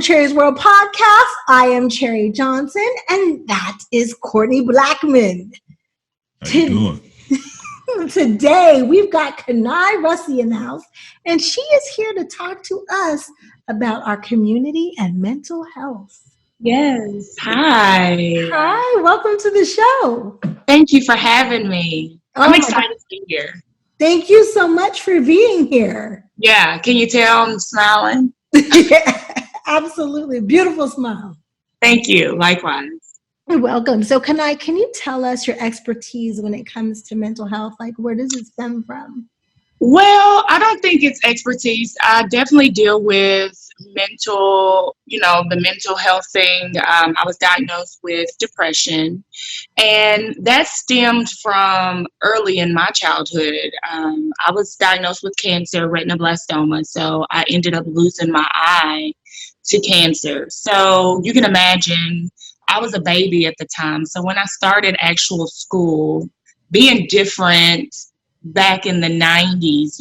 Cherie's World podcast. I am Cherie Johnson, and that is Courtney Blackman. How you doing? Today, we've got Kanai Russi in the house, and she is here to talk to us about our community and mental health. Yes. Hi. Hi, welcome to the show. Thank you for having me. I'm excited to be here. Thank you so much for being here. Yeah. Can you tell I'm smiling? Yeah, absolutely. Beautiful smile. Thank you. Likewise. You're welcome. So Kanai, can you tell us your expertise when it comes to mental health? Like, where does it stem from? Well, I don't think it's expertise. I definitely deal with the mental health thing. I was diagnosed with depression, and that stemmed from early in my childhood. I was diagnosed with cancer, retinoblastoma, so I ended up losing my eye to cancer. So you can imagine, I was a baby at the time. So when I started actual school, being different back in the 90s,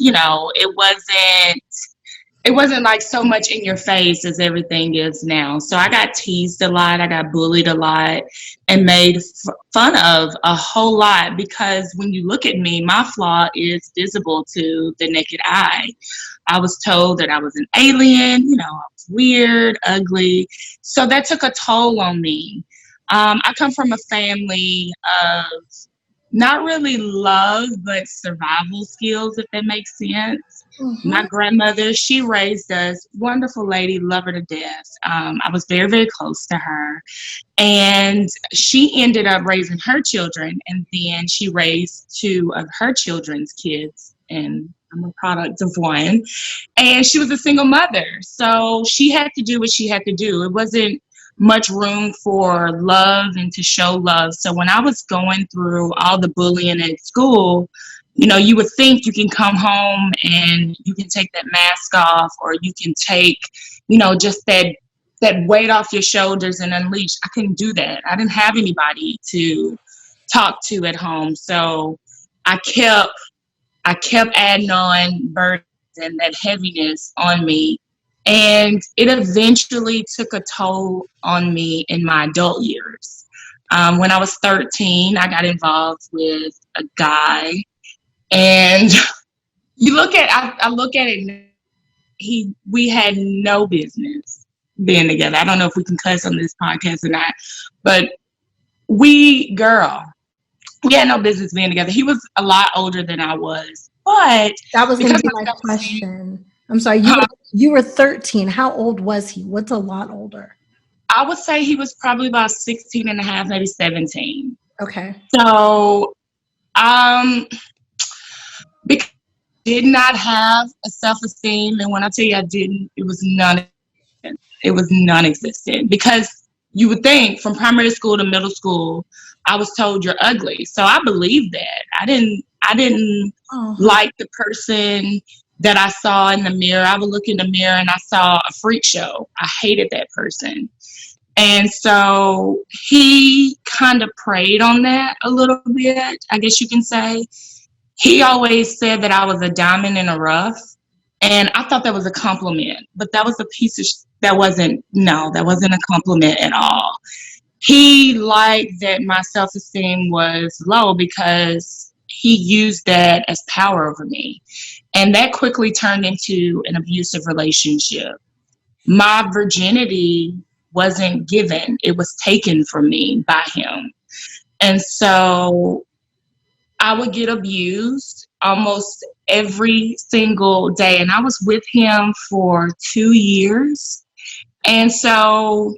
it wasn't like so much in your face as everything is now. So I got teased a lot, I got bullied a lot, and made fun of a whole lot, because when you look at me, my flaw is visible to the naked eye. I was told that I was an alien, I was weird, ugly. So that took a toll on me. I come from a family of not really love, but survival skills, if that makes sense. Mm-hmm. My grandmother, she raised us, wonderful lady, love her to death. I was very, very close to her. And she ended up raising her children, and then she raised two of her children's kids, and I'm a product of one. And she was a single mother. So she had to do what she had to do. It wasn't much room for love and to show love. So when I was going through all the bullying at school, you would think you can come home and you can take that mask off, or you can take, just that weight off your shoulders and unleash. I couldn't do that. I didn't have anybody to talk to at home. So I kept adding on burdens and that heaviness on me. And it eventually took a toll on me in my adult years. When I was 13, I got involved with a guy, and I look at it, we had no business being together. I don't know if we can cuss on this podcast or not, but we had no business being together. He was a lot older than I was, but that was going to be my question. I'm sorry, you were 13. How old was he? What's a lot older? I would say he was probably about 16 and a half, maybe 17. Okay. So, because I did not have a self-esteem, and when I tell you I didn't, it was non-existent. Because you would think from primary school to middle school, I was told you're ugly. So I believed that. I didn't like the person that I saw in the mirror. I would look in the mirror and I saw a freak show. I hated that person. And so he kind of preyed on that a little bit, I guess you can say. He always said that I was a diamond in the rough. And I thought that was a compliment, but that was that wasn't a compliment at all. He liked that my self-esteem was low because he used that as power over me. And that quickly turned into an abusive relationship. My virginity wasn't given. It was taken from me by him. And so I would get abused almost every single day. And I was with him for 2 years. And so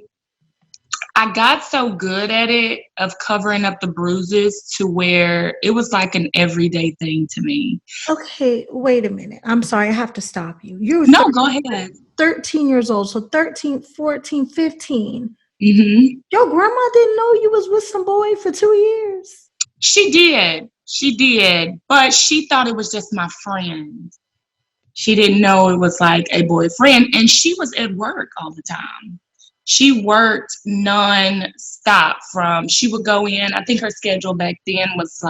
I got so good at it, of covering up the bruises, to where it was like an everyday thing to me. Okay, wait a minute. I'm sorry, I have to stop you. No, go ahead. 13 years old, so 13, 14, 15. Mm-hmm. Your grandma didn't know you was with some boy for 2 years? She did, but she thought it was just my friend. She didn't know it was like a boyfriend, and she was at work all the time. She worked non-stop. She would go in, I think her schedule back then was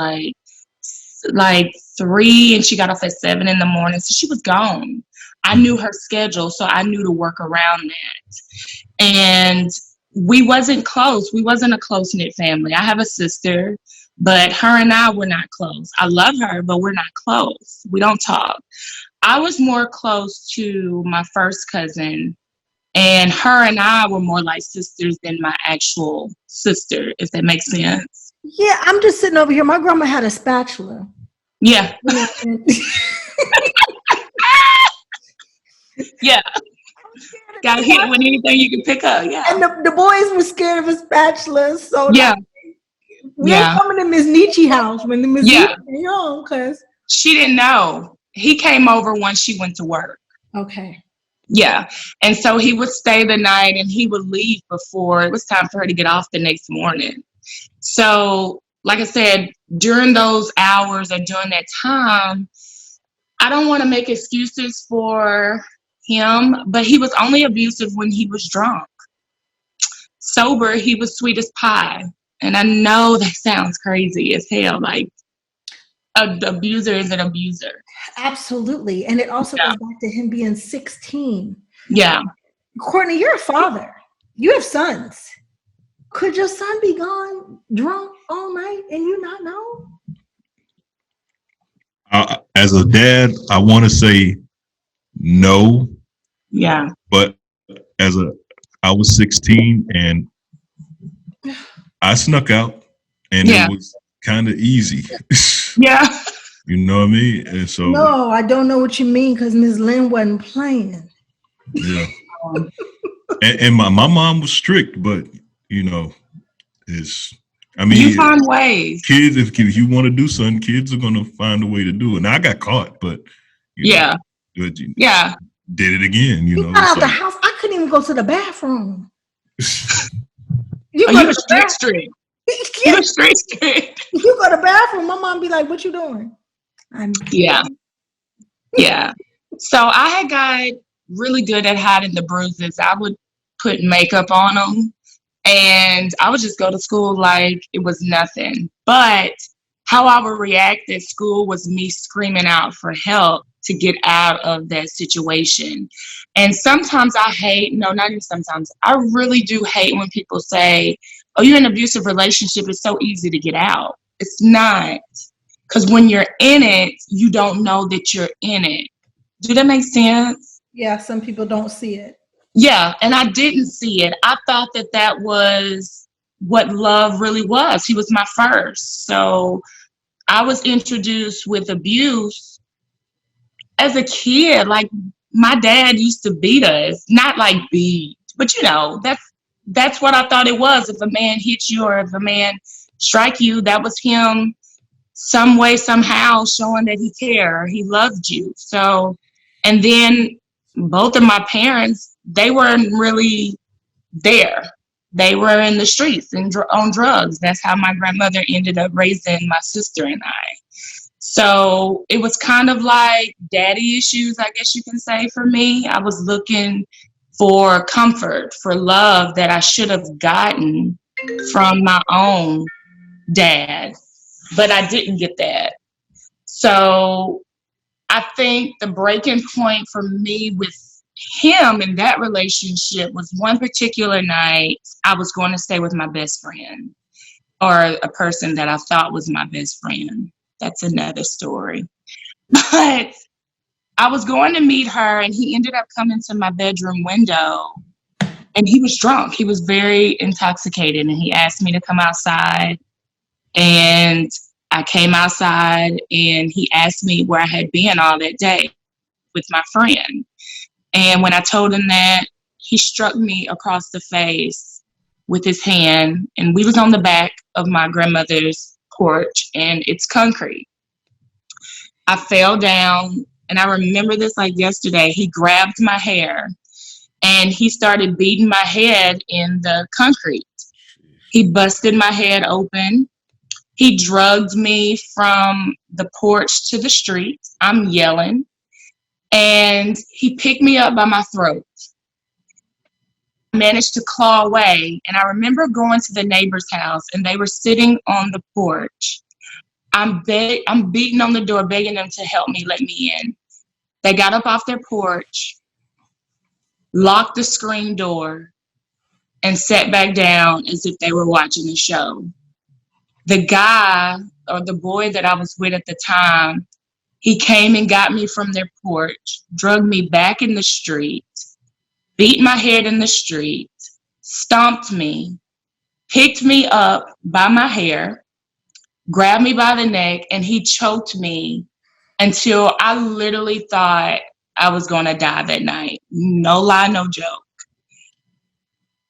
like 3, and she got off at 7 in the morning. So she was gone. I knew her schedule, so I knew to work around that. And we wasn't close. We wasn't a close-knit family. I have a sister, but her and I were not close. I love her, but we're not close. We don't talk. I was more close to my first cousin, and her and I were more like sisters than my actual sister, if that makes sense. Yeah, I'm just sitting over here. My grandma had a spatula. Yeah. Yeah. Got hit with anything you can pick up. Yeah. And the boys were scared of a spatula. So yeah. We ain't coming to Miss Nietzsche house when the Miss Nietzsche young, because she didn't know. He came over once she went to work. Okay. Yeah. And so he would stay the night and he would leave before it was time for her to get off the next morning. So, like I said, during those hours or during that time, I don't want to make excuses for him, but he was only abusive when he was drunk. Sober, he was sweet as pie. And I know that sounds crazy as hell. Like, an abuser is an abuser. Absolutely. And it also goes back to him being 16. Yeah. Courtney, you're a father. You have sons. Could your son be gone drunk all night and you not know? As a dad, I want to say no. Yeah. But I was 16 and I snuck out, and it was kind of easy. Yeah. You know what I mean? And so no, I don't know what you mean, because Ms. Lynn wasn't playing. Yeah. and my mom was strict, but you find ways. Kids, if you want to do something, kids are gonna find a way to do it. Now I got caught, but did it again. You got out the house. I couldn't even go to the bathroom. You were strict. You were strict. You go to the bathroom, my mom be like, "What you doing?" Yeah. So I had got really good at hiding the bruises. I would put makeup on them, and I would just go to school like it was nothing. But how I would react at school was me screaming out for help to get out of that situation. And sometimes not even sometimes, I really do hate when people say, "Oh, you're in an abusive relationship, it's so easy to get out." It's not. Because when you're in it, you don't know that you're in it. Do that make sense? Yeah, some people don't see it. Yeah, and I didn't see it. I thought that was what love really was. He was my first. So I was introduced with abuse as a kid. Like, my dad used to beat us. Not like beat, but that's what I thought it was. If a man hit you or if a man strike you, that was him some way, somehow showing that he cared, he loved you. So, and then both of my parents, they weren't really there. They were in the streets and on drugs. That's how my grandmother ended up raising my sister and I. So it was kind of like daddy issues, I guess you can say, for me. I was looking for comfort, for love that I should have gotten from my own dad, but I didn't get that. So I think the breaking point for me with him in that relationship was one particular night I was going to stay with my best friend, or a person that I thought was my best friend. That's another story. But I was going to meet her, and he ended up coming to my bedroom window, and he was drunk. He was very intoxicated, and he asked me to come outside. And I came outside, and he asked me where I had been all that day with my friend. And when I told him that, he struck me across the face with his hand. And we was on the back of my grandmother's porch, and it's concrete. I fell down, and I remember this like yesterday. He grabbed my hair, and he started beating my head in the concrete. He busted my head open. He drugged me from the porch to the street. I'm yelling. And he picked me up by my throat. I managed to claw away. And I remember going to the neighbor's house, and they were sitting on the porch. I'm beating on the door, begging them to help me, let me in. They got up off their porch, locked the screen door, and sat back down as if they were watching a show. The guy or the boy that I was with at the time, he came and got me from their porch, drug me back in the street, beat my head in the street, stomped me, picked me up by my hair, grabbed me by the neck, and he choked me until I literally thought I was going to die that night. No lie, no joke.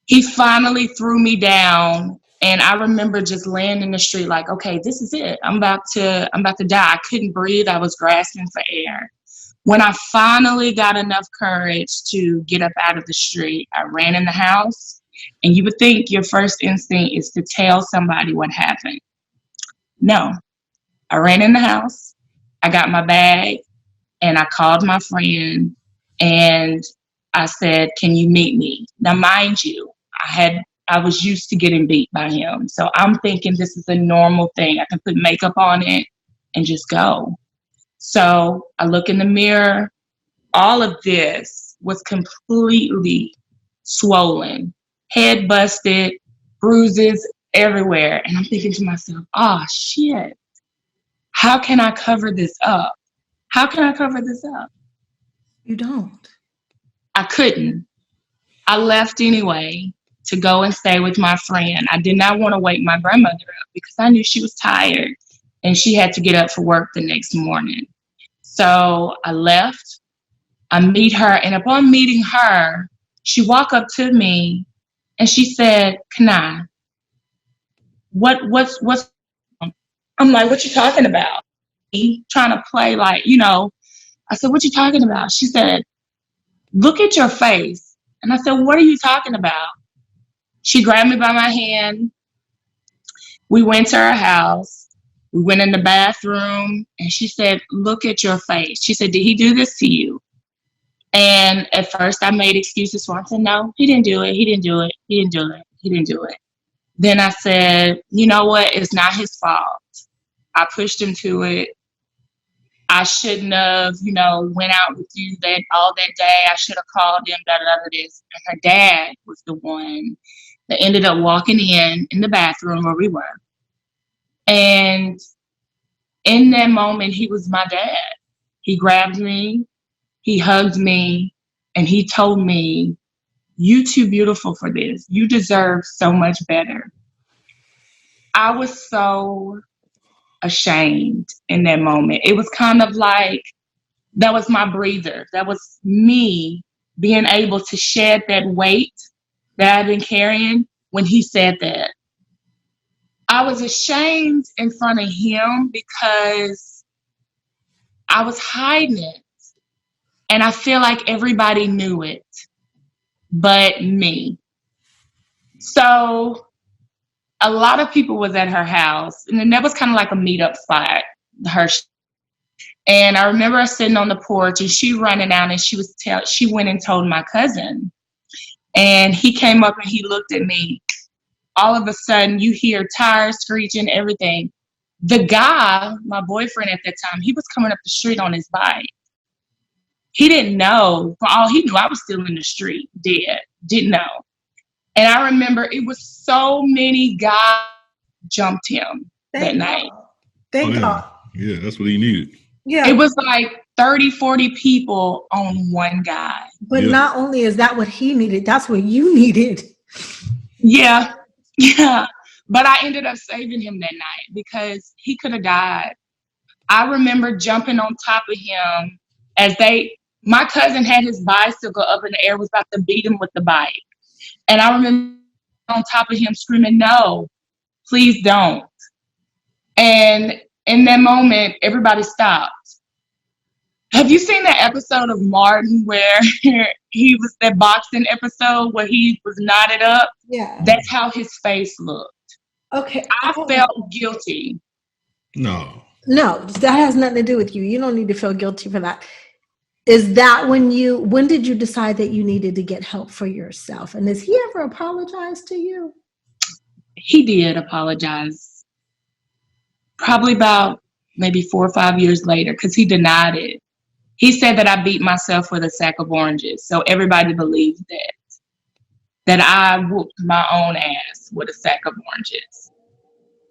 He finally threw me down, and I remember just laying in the street like, okay, this is it. I'm about to die. I couldn't breathe. I was grasping for air. When I finally got enough courage to get up out of the street, I ran in the house, and you would think your first instinct is to tell somebody what happened. No, I ran in the house, I got my bag, and I called my friend, and I said, can you meet me? Now, mind you, I was used to getting beat by him. So I'm thinking this is a normal thing. I can put makeup on it and just go. So I look in the mirror. All of this was completely swollen, head busted, bruises everywhere. And I'm thinking to myself, oh, shit. How can I cover this up? How can I cover this up? You don't. I couldn't. I left anyway to go and stay with my friend. I did not want to wake my grandmother up because I knew she was tired and she had to get up for work the next morning. So I left. I meet her, and upon meeting her, she walked up to me and she said, Kanai, what's I'm like, what you talking about? He trying to play like, I said, what you talking about? She said, look at your face. And I said, what are you talking about? She grabbed me by my hand. We went to her house. We went in the bathroom, and she said, look at your face. She said, did he do this to you? And at first I made excuses for him. I said, no, he didn't do it. He didn't do it. He didn't do it. He didn't do it. Then I said, you know what? It's not his fault. I pushed him to it. I shouldn't have, went out with you all that day. I should have called him, this. And her dad was the one that ended up walking in the bathroom where we were. And in that moment, he was my dad. He grabbed me, he hugged me, and he told me, you too beautiful for this. You deserve so much better. I was so ashamed in that moment. It was kind of like that was my breather. That was me being able to shed that weight that I've been carrying when he said that. I was ashamed in front of him because I was hiding it. And I feel like everybody knew it but me. So a lot of people was at her house, and then that was kind of like a meetup spot. And I remember her sitting on the porch, and she running out, and she went and told my cousin. And he came up and he looked at me. All of a sudden, you hear tires screeching, everything. The guy, my boyfriend at that time, he was coming up the street on his bike. He didn't know. For all he knew, I was still in the street, dead. Didn't know. And I remember it was so many guys jumped him that night. Thank God. Yeah, that's what he needed. Yeah. It was like 30, 40 people on one guy. But not only is that what he needed, that's what you needed. Yeah. But I ended up saving him that night because he could have died. I remember jumping on top of him my cousin had his bicycle up in the air, was about to beat him with the bike. And I remember on top of him screaming, no, please don't. And in that moment, everybody stopped. Have you seen that episode of Martin where he was that boxing episode where he was knotted up? Yeah. That's how his face looked. Okay. I felt guilty. No, that has nothing to do with you. You don't need to feel guilty for that. Is that when did you decide that you needed to get help for yourself? And has he ever apologized to you? He did apologize. Probably about maybe 4 or 5 years later, because he denied it. He said that I beat myself with a sack of oranges. So everybody believed that. that I whooped my own ass with a sack of oranges.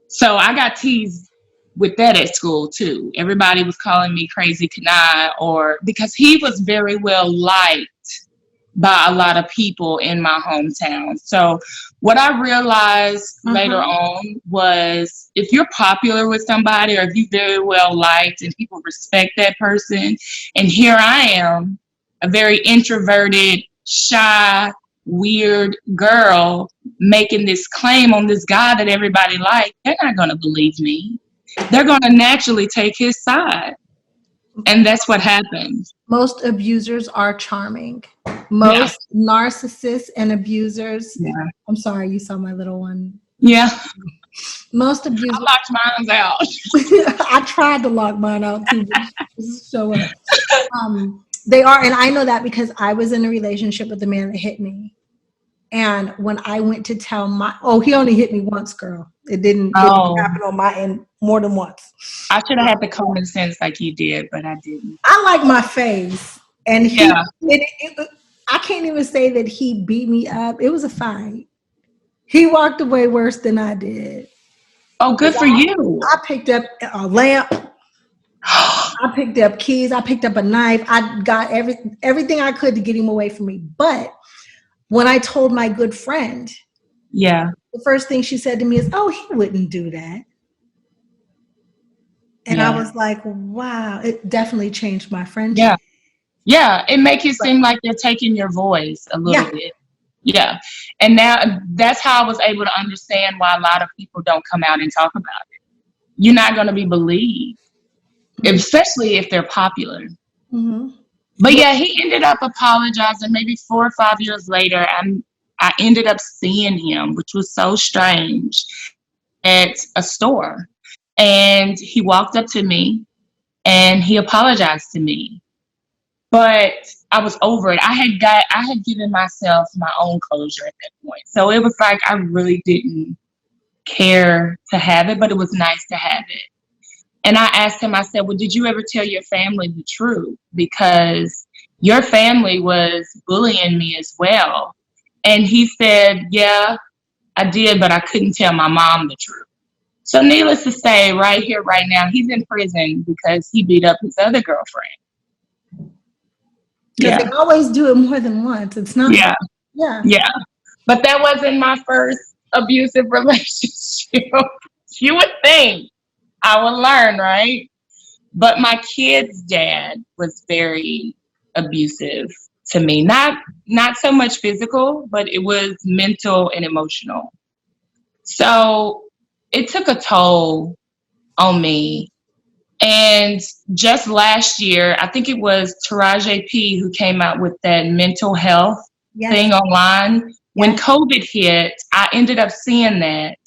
So I got teased with that at school too. Everybody was calling me crazy Kanai, or because he was very well liked by a lot of people in my hometown. So what I realized later on was, if you're popular with somebody, or if you're very well liked and people respect that person, and here I am, a very introverted, shy, weird girl making this claim on this guy that everybody liked, they're not going to believe me. They're going to naturally take his side. And that's what happened. Most abusers are charming. Most narcissists and abusers. Yeah. I'm sorry, you saw my little one. Yeah. Most abusers. I locked mine out. I tried to lock mine out too. So they are, and I know that because I was in a relationship with the man that hit me. And when I went to tell he only hit me once, girl. It didn't happen on my end more than once. I should have had the common sense like you did, but I didn't. I like my face. And I can't even say that he beat me up. It was a fight. He walked away worse than I did. Oh, good for you. I picked up a lamp. I picked up keys. I picked up a knife. I got everything I could to get him away from me. But when I told my good friend, the first thing she said to me is, "Oh, he wouldn't do that." And I was like, wow, it definitely changed my friendship. Yeah, it makes it seem like they're taking your voice a little bit. Yeah. And now that's how I was able to understand why a lot of people don't come out and talk about it. You're not going to be believed, especially if they're popular. Mm-hmm. But he ended up apologizing. Maybe 4 or 5 years later, I ended up seeing him, which was so strange, at a store. And he walked up to me and he apologized to me. But I was over it. I had given myself my own closure at that point. So it was like I really didn't care to have it, but it was nice to have it. And I asked him, I said, well, did you ever tell your family the truth? Because your family was bullying me as well. And he said, yeah, I did, but I couldn't tell my mom the truth. So needless to say, right here, right now, he's in prison because he beat up his other girlfriend. Because they always do it more than once. It's not. Yeah. But that wasn't my first abusive relationship. You would think I would learn, right? But my kid's dad was very abusive to me. Not so much physical, but it was mental and emotional. So it took a toll on me. And just last year, I think it was Taraji P. who came out with that mental health thing online. When COVID hit, I ended up seeing that.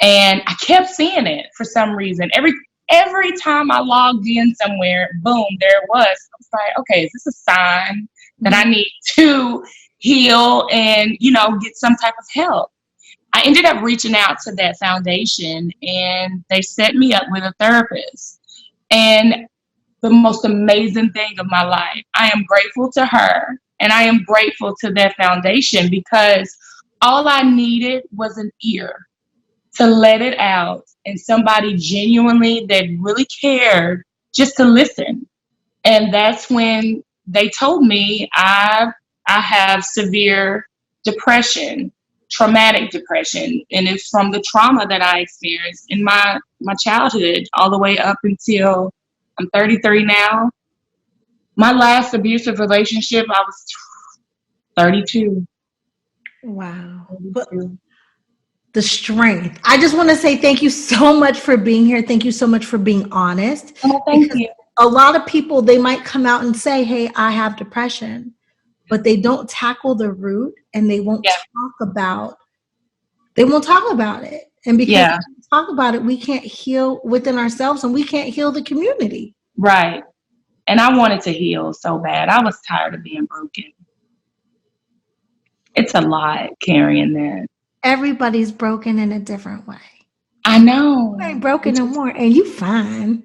And I kept seeing it for some reason. Every time I logged in somewhere, boom, there it was. I was like, okay, is this a sign that I need to heal and, get some type of help? I ended up reaching out to that foundation and they set me up with a therapist. And the most amazing thing of my life, I am grateful to her and I am grateful to that foundation, because all I needed was an ear to let it out, and somebody genuinely that really cared just to listen. And that's when they told me I have severe depression, traumatic depression, and it's from the trauma that I experienced in my childhood all the way up until I'm 33 now. My last abusive relationship, I was 32. Wow. 32. The strength. I just want to say thank you so much for being here. Thank you so much for being honest. Oh, thank you. A lot of people, they might come out and say, hey, I have depression, but they don't tackle the root and they won't talk about it. And because we don't talk about it, we can't heal within ourselves and we can't heal the community. Right. And I wanted to heal so bad. I was tired of being broken. It's a lot carrying that. Everybody's broken in a different way. I know. You ain't broken no more, and you fine.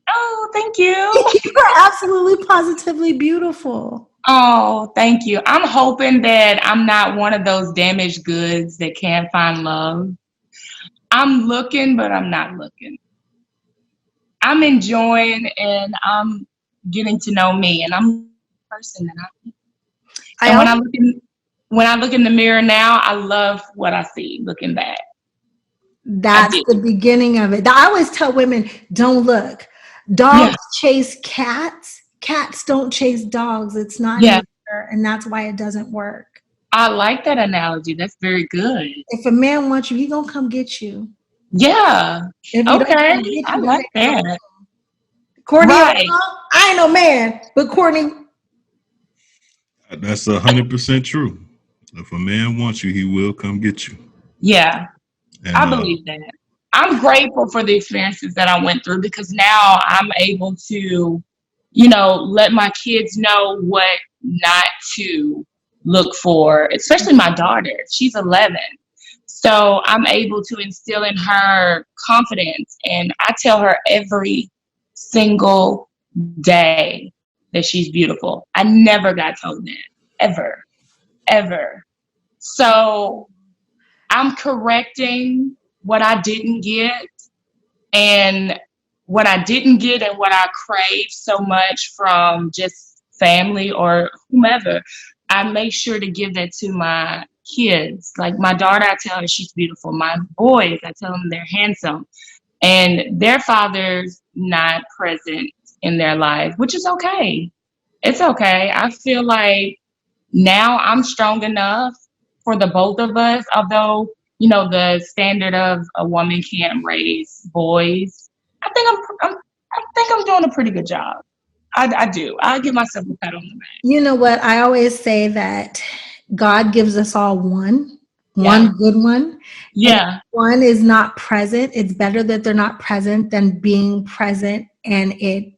Oh, thank you. You are absolutely positively beautiful. Oh, thank you. I'm hoping that I'm not one of those damaged goods that can't find love. I'm looking, but I'm not looking. I'm enjoying and I'm getting to know me, and I'm the person that I. I And also, when I look in the mirror now, I love what I see. Looking back, I that's do. the beginning of it. I always tell women, don't look. Yeah, Dogs chase cats. Cats don't chase dogs. It's not yeah. nature, and that's why it doesn't work. I like that analogy. That's very good. If a man wants you, he gonna come get you. Yeah. If he don't Okay. come get I you, that like ain't no man. that. Courtney, Right. I ain't no man, but Courtney, That's 100% true. If a man wants you, he will come get you. Yeah. And I believe that. I'm grateful for the experiences that I went through because now I'm able to, let my kids know what not to look for, especially my daughter. She's 11. So I'm able to instill in her confidence. And I tell her every single day that she's beautiful. I never got told that, ever, ever. So I'm correcting what I didn't get and what I didn't get and what I crave so much from just family or whomever. I make sure to give that to my kids. Like my daughter, I tell her she's beautiful. My boys, I tell them they're handsome. And their father's not present in their life, which is okay. It's okay. I feel like now I'm strong enough for the both of us, although, the standard of a woman can't raise boys. I think I think I'm doing a pretty good job. I do. I give myself a pat on the back. you know what? I always say that God gives us all Yeah. one good one. And if Yeah. one is not present, it's better that they're not present than being present and it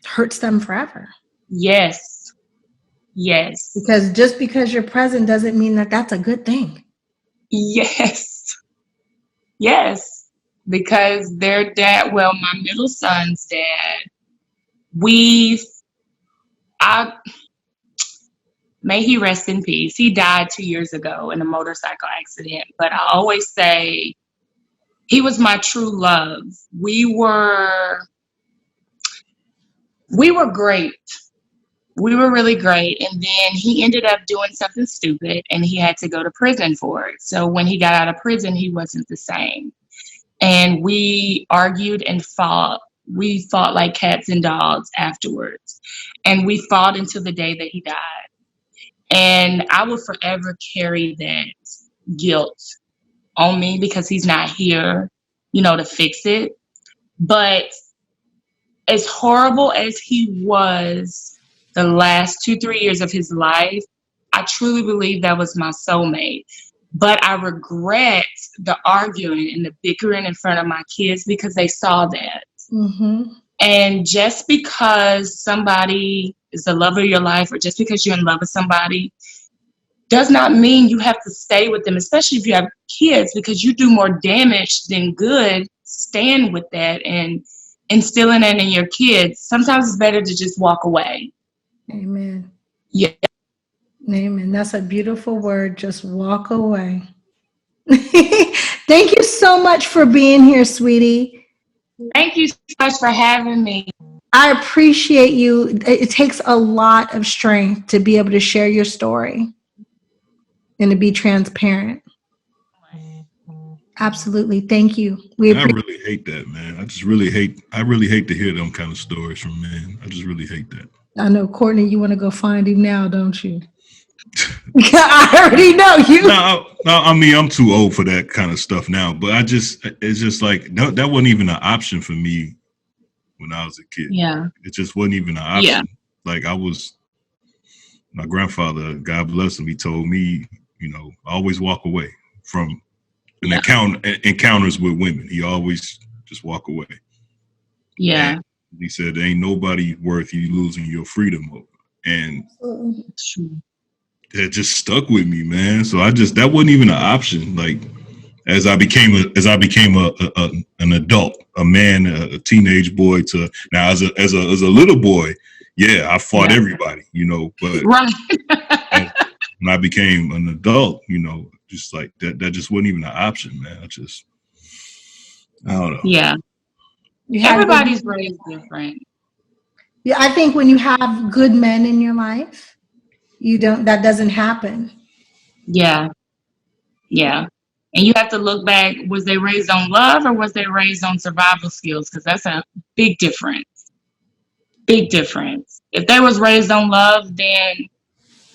hurts them forever. Yes. Yes. Because just because you're present doesn't mean that that's a good thing. Yes. Yes. Because their dad, well, my middle son's dad, we I may he rest in peace. He died 2 years ago in a motorcycle accident. But I always say he was my true love. We were great. We were really great. And then he ended up doing something stupid and he had to go to prison for it. So when he got out of prison, he wasn't the same. And we argued and fought. We fought like cats and dogs afterwards. And we fought until the day that he died. And I will forever carry that guilt on me because he's not here, to fix it. But as horrible as he was the last 2, 3 years of his life, I truly believe that was my soulmate. But I regret the arguing and the bickering in front of my kids because they saw that. Mm-hmm. And just because somebody is the love of your life or just because you're in love with somebody does not mean you have to stay with them, especially if you have kids, because you do more damage than good. Stand with that and instilling it in your kids. Sometimes it's better to just walk away. Amen. Yeah. Amen. That's a beautiful word. Just walk away. Thank you so much for being here, sweetie. Thank you so much for having me. I appreciate you. It takes a lot of strength to be able to share your story and to be transparent. Absolutely. Thank you. I really hate that, man. I really hate to hear them kind of stories from men. I just really hate that. I know, Courtney, you want to go find him now, don't you? I already know you. No, I mean, I'm too old for that kind of stuff now, but it's just like, that wasn't even an option for me when I was a kid. Yeah. It just wasn't even an option. Yeah. Like my grandfather, God bless him, he told me, always walk away from encounters with women. He always just walk away. Yeah. And he said, ain't nobody worth you losing your freedom over. And that just stuck with me, man. So that wasn't even an option. Like as I became an adult, a man, a teenage boy, to now as a little boy, yeah, I fought Yeah. everybody, but Right. when I became an adult, just like that just wasn't even an option, man. I don't know. Yeah. You had Everybody's raised different. Yeah, I think when you have good men in your life, that doesn't happen. Yeah. Yeah. And you have to look back, was they raised on love or was they raised on survival skills? Because that's a big difference. Big difference. If they was raised on love, then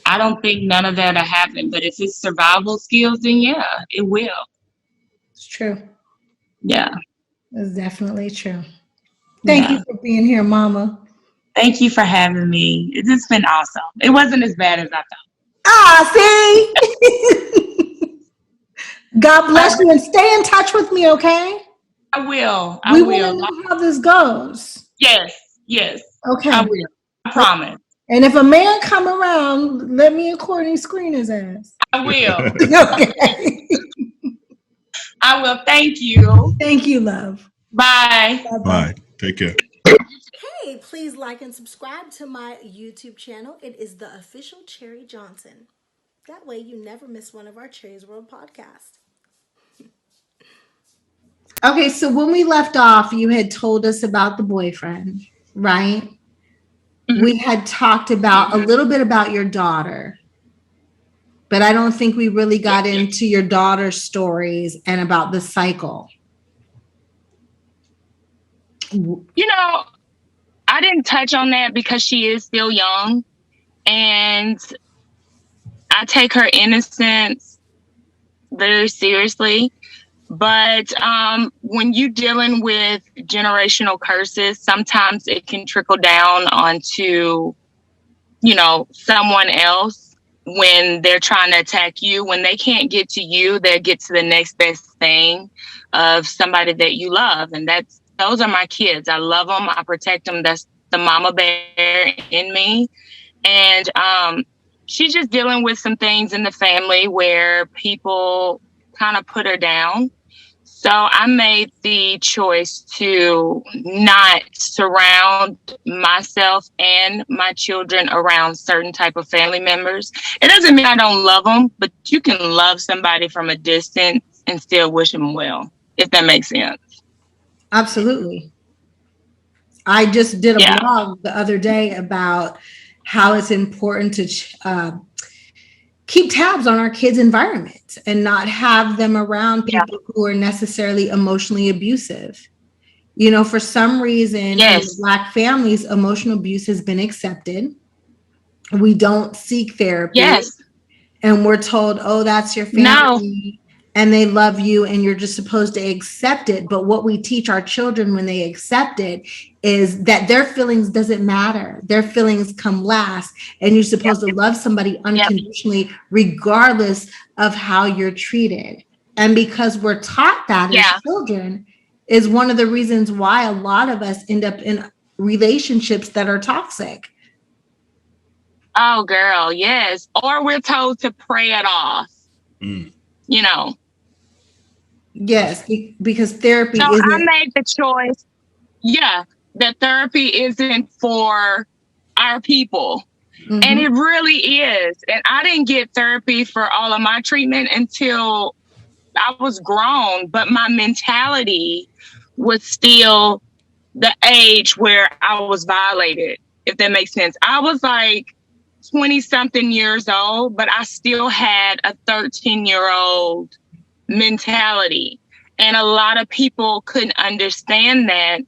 I don't think none of that'll happen. But if it's survival skills, then yeah, it will. It's true. Yeah. It's definitely true. Thank Yeah. you for being here, Mama. Thank you for having me. It's just been awesome. It wasn't as bad as I thought. Ah, see? God bless you, and stay in touch with me, okay? I will. We want to know how this goes. Yes. Okay. I will. I promise. And if a man come around, let me and Courtney screen his ass. I will. Okay. I will. Thank you. Thank you, love. Bye. Bye. Take care. Hey, please like and subscribe to my YouTube channel. It is the official Cherie Johnson. That way you never miss one of our Cherie's World podcasts. Okay, so when we left off, you had told us about the boyfriend, right? Mm-hmm. We had talked about a little bit about your daughter, but I don't think we really got into your daughter's stories and about the cycle. I didn't touch on that because she is still young, and I take her innocence very seriously. But when you're dealing with generational curses, sometimes it can trickle down onto, someone else when they're trying to attack you. When they can't get to you, they get to the next best thing of somebody that you love. And those are my kids. I love them. I protect them. That's the mama bear in me. And she's just dealing with some things in the family where people kind of put her down. So I made the choice to not surround myself and my children around certain type of family members. It doesn't mean I don't love them, but you can love somebody from a distance and still wish them well, if that makes sense. Absolutely. I just did a blog the other day about how it's important to keep tabs on our kids' environment and not have them around people who are necessarily emotionally abusive. For some reason, in Black families, emotional abuse has been accepted. We don't seek therapy. And we're told, oh, that's your family. And they love you and you're just supposed to accept it. But what we teach our children when they accept it is that their feelings doesn't matter. Their feelings come last. And you're supposed to love somebody unconditionally, regardless of how you're treated. And because we're taught that as children is one of the reasons why a lot of us end up in relationships that are toxic. Oh, girl, yes. Or we're told to pray it off. Yes, because therapy So isn't. I made the choice, that therapy isn't for our people. Mm-hmm. And it really is. And I didn't get therapy for all of my treatment until I was grown, but my mentality was still the age where I was violated, if that makes sense. I was like 20-something years old, but I still had a 13-year-old mentality. And a lot of people couldn't understand that.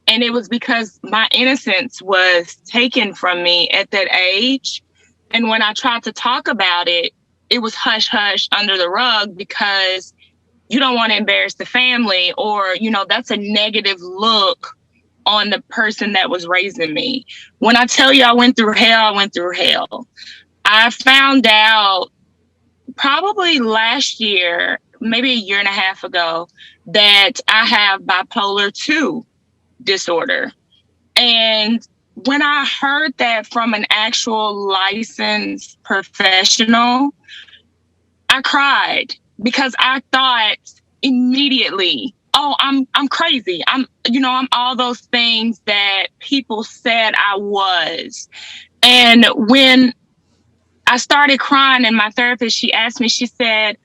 And it was because my innocence was taken from me at that age. And when I tried to talk about it, it was hush hush under the rug because you don't want to embarrass the family, or, that's a negative look on the person that was raising me. When I tell you I went through hell, I went through hell. I found out probably last year, maybe a year and a half ago, that I have bipolar 2 disorder. And when I heard that from an actual licensed professional, I cried because I thought immediately oh, I'm crazy. I'm all those things that people said I was. And when I started crying, and my therapist, she asked me, she said,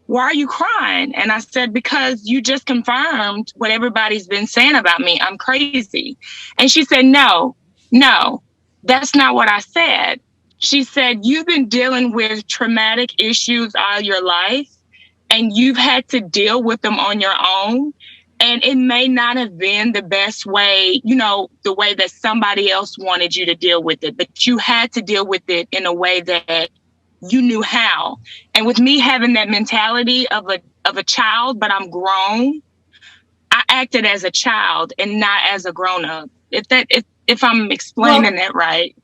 why are you crying? And I said, because you just confirmed what everybody's been saying about me. I'm crazy. And she said, no, that's not what I said. She said, you've been dealing with traumatic issues all your life, and you've had to deal with them on your own. And it may not have been the best way, the way that somebody else wanted you to deal with it, but you had to deal with it in a way that you knew how. And with me having that mentality of a child, but I'm grown, I acted as a child and not as a grown up. If I'm explaining that right.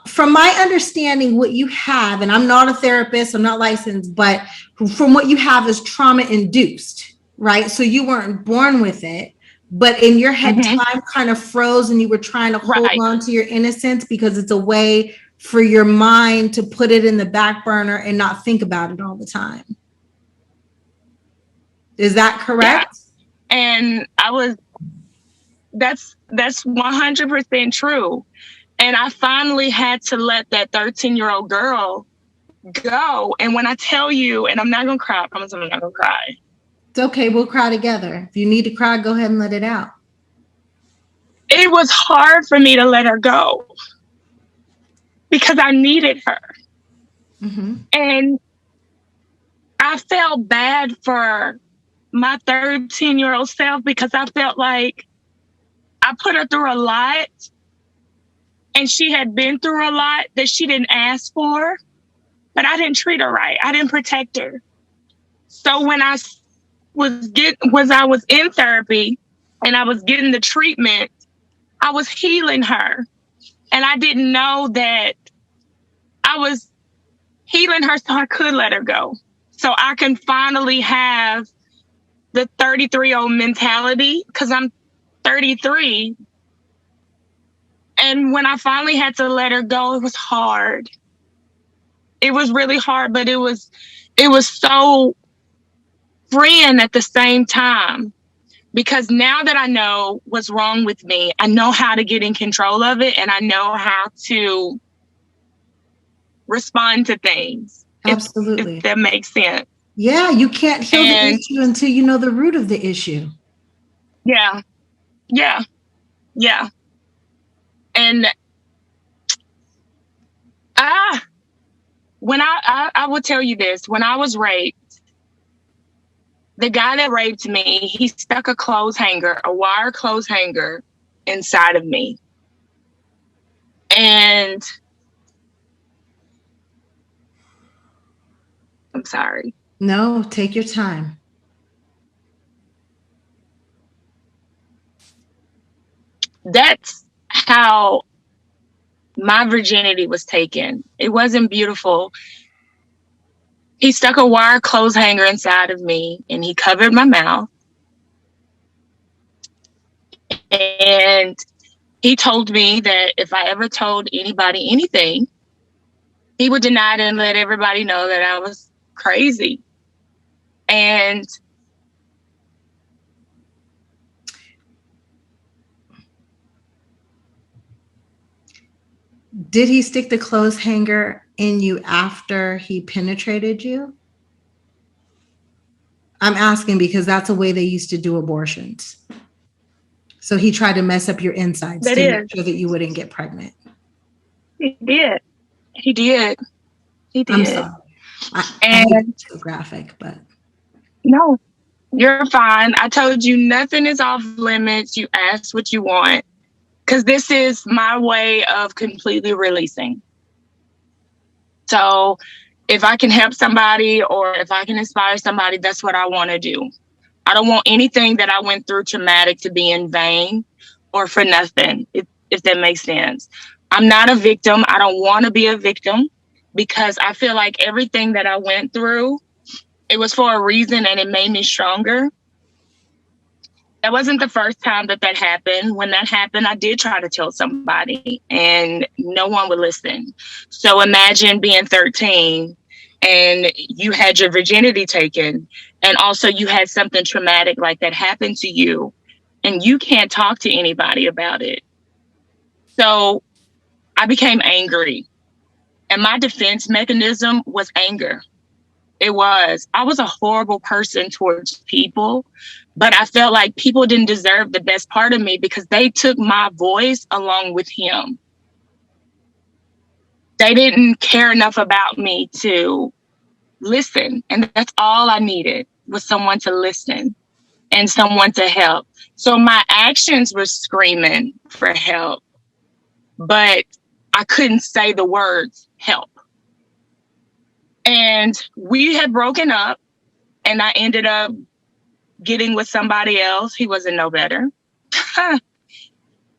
From my understanding, what you have, and I'm not a therapist, I'm not licensed, but from what you have is trauma induced, right? So you weren't born with it, but in your head, time kind of froze and you were trying to hold on to your innocence because it's a way for your mind to put it in the back burner and not think about it all the time. Is that correct? Yeah. And that's 100% true. And I finally had to let that 13-year-old girl go. And when I tell you, and I'm not going to cry, I promise I'm not going to cry. It's okay. We'll cry together. If you need to cry, go ahead and let it out. It was hard for me to let her go because I needed her. And I felt bad for my 13-year-old self because I felt like I put her through a lot and she had been through a lot that she didn't ask for, but I didn't treat her right. I didn't protect her. So when I was in therapy and I was getting the treatment, I was healing her. And I didn't know that I was healing her so I could let her go. So I can finally have the 33-year-old mentality because I'm 33. And when I finally had to let her go, it was hard. It was really hard, but it was so freeing at the same time. Because now that I know what's wrong with me, I know how to get in control of it and I know how to respond to things. Absolutely. If that makes sense. Yeah, you can't heal the issue until you know the root of the issue. Yeah. And when I will tell you this, when I was raped, the guy that raped me, he stuck a wire clothes hanger inside of me. And I'm sorry. No, take your time. That's how my virginity was taken. It wasn't beautiful. He stuck a wire clothes hanger inside of me and he covered my mouth. And he told me that if I ever told anybody anything, he would deny it and let everybody know that I was crazy. And did he stick the clothes hanger in you after he penetrated you? I'm asking because that's a way they used to do abortions. So he tried to mess up your insides to make sure that you wouldn't get pregnant. He did. I'm sorry. I hate to be graphic, but no, you're fine. I told you nothing is off limits. You ask what you want. Because this is my way of completely releasing. So if I can help somebody or if I can inspire somebody, that's what I want to do. I don't want anything that I went through traumatic to be in vain or for nothing, if that makes sense. I'm not a victim. I don't want to be a victim because I feel like everything that I went through, it was for a reason and it made me stronger. That wasn't the first time that happened. When that happened, I did try to tell somebody and no one would listen. So imagine being 13 and you had your virginity taken And also you had something traumatic like that happen to you and you can't talk to anybody about it. So I became angry. And my defense mechanism was anger. It was. I was a horrible person towards people, but I felt like people didn't deserve the best part of me because they took my voice along with him. They didn't care enough about me to listen. And that's all I needed was someone to listen and someone to help. So my actions were screaming for help, but I couldn't say the words help. And we had broken up and I ended up getting with somebody else. He wasn't no better.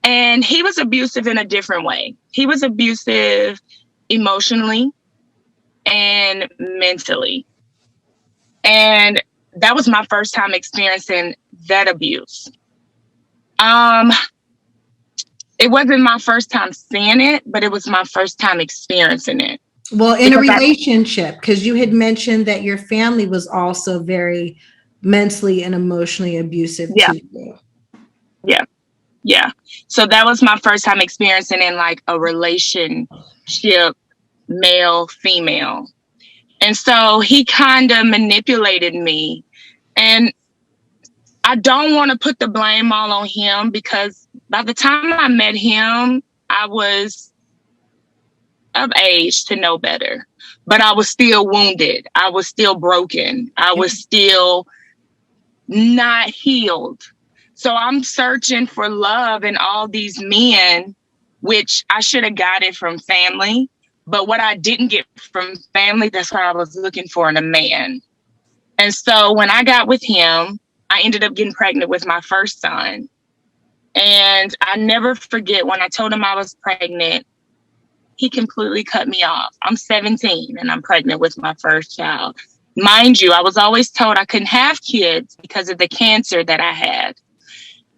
And he was abusive in a different way. He was abusive emotionally and mentally. And that was my first time experiencing that abuse. It wasn't my first time seeing it, but it was my first time experiencing it. Well, in a relationship, because you had mentioned that your family was also very mentally and emotionally abusive to you. Yeah. So that was my first time experiencing in like a relationship, male, female. And so he kind of manipulated me. And I don't want to put the blame all on him because by the time I met him, I was of age to know better, but I was still wounded. I was still broken. I was still not healed. So I'm searching for love in all these men, which I should have got it from family. But what I didn't get from family, that's what I was looking for in a man. And so when I got with him, I ended up getting pregnant with my first son. And I never forget when I told him I was pregnant, he completely cut me off. I'm 17 and I'm pregnant with my first child. Mind you, I was always told I couldn't have kids because of the cancer that I had.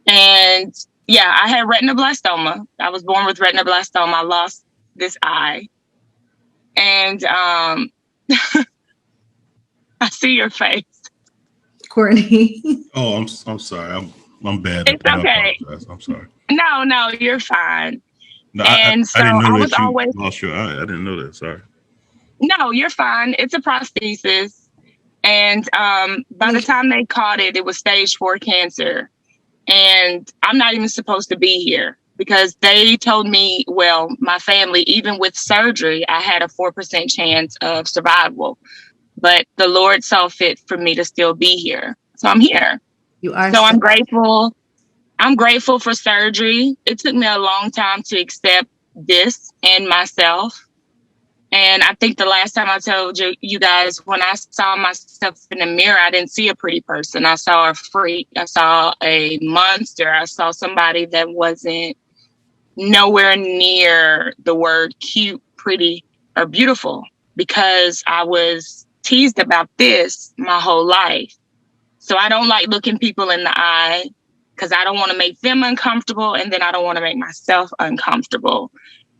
And yeah, I had retinoblastoma. I was born with retinoblastoma. I lost this eye. And I see your face, Courtney. Oh, I'm sorry. I'm bad. It's okay. I'm sorry. No, you're fine. No, And I didn't know that you always lost your eye. I didn't know that. Sorry. No, you're fine. It's a prosthesis. And by the time they caught it, it was stage 4 cancer. And I'm not even supposed to be here because they told me, well, my family, even with surgery, I had a 4% chance of survival. But the Lord saw fit for me to still be here. So I'm here. You are. So I'm grateful. I'm grateful for surgery. It took me a long time to accept this in myself. And I think the last time I told you guys, when I saw myself in the mirror, I didn't see a pretty person. I saw a freak. I saw a monster. I saw somebody that wasn't nowhere near the word cute, pretty, or beautiful because I was teased about this my whole life. So I don't like looking people in the eye because I don't want to make them uncomfortable. And then I don't want to make myself uncomfortable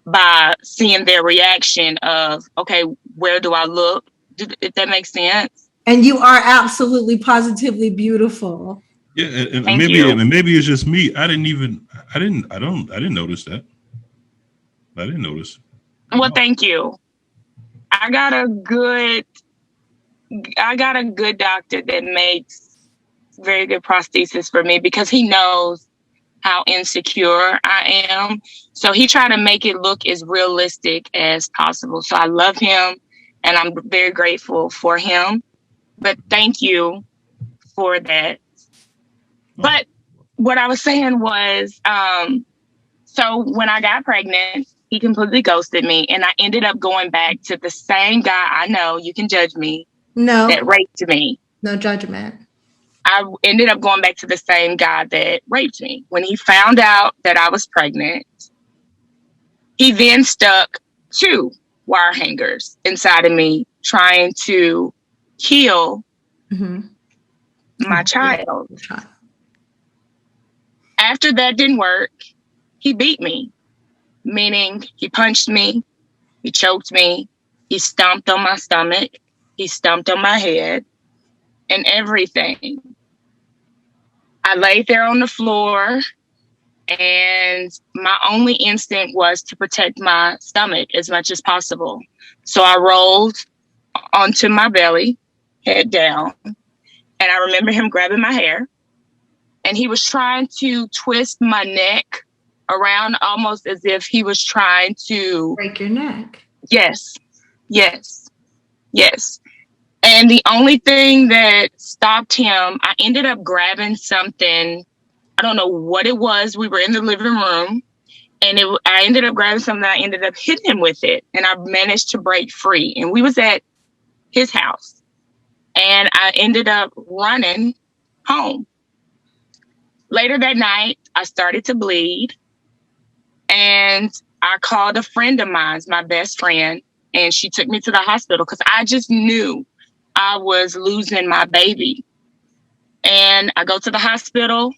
by seeing their reaction of, okay, where do I look? If that makes sense. And you are absolutely positively beautiful. Yeah, and maybe it's just me. I didn't notice that. I didn't notice. Well, thank you. I got a good doctor that makes very good prosthesis for me because he knows how insecure I am. So he tried to make it look as realistic as possible. So I love him and I'm very grateful for him. But thank you for that. But what I was saying was, so when I got pregnant, he completely ghosted me and I ended up going back to the same guy. I know you can judge me. No. That raped me. No judgment. I ended up going back to the same guy that raped me. When he found out that I was pregnant, he then stuck 2 wire hangers inside of me, trying to kill my child. After that didn't work, he beat me, meaning he punched me, he choked me, he stomped on my stomach, he stomped on my head. and everything. I laid there on the floor, and my only instinct was to protect my stomach as much as possible. So I rolled onto my belly, head down, and I remember him grabbing my hair, and he was trying to twist my neck around almost as if he was trying to break your neck. Yes, yes, yes. And the only thing that stopped him, I ended up grabbing something. I don't know what it was. We were in the living room, and I ended up grabbing something. I ended up hitting him with it, and I managed to break free. And we was at his house, and I ended up running home. Later that night, I started to bleed, and I called a friend of mine, my best friend, and she took me to the hospital because I just knew I was losing my baby. And I go to the hospital.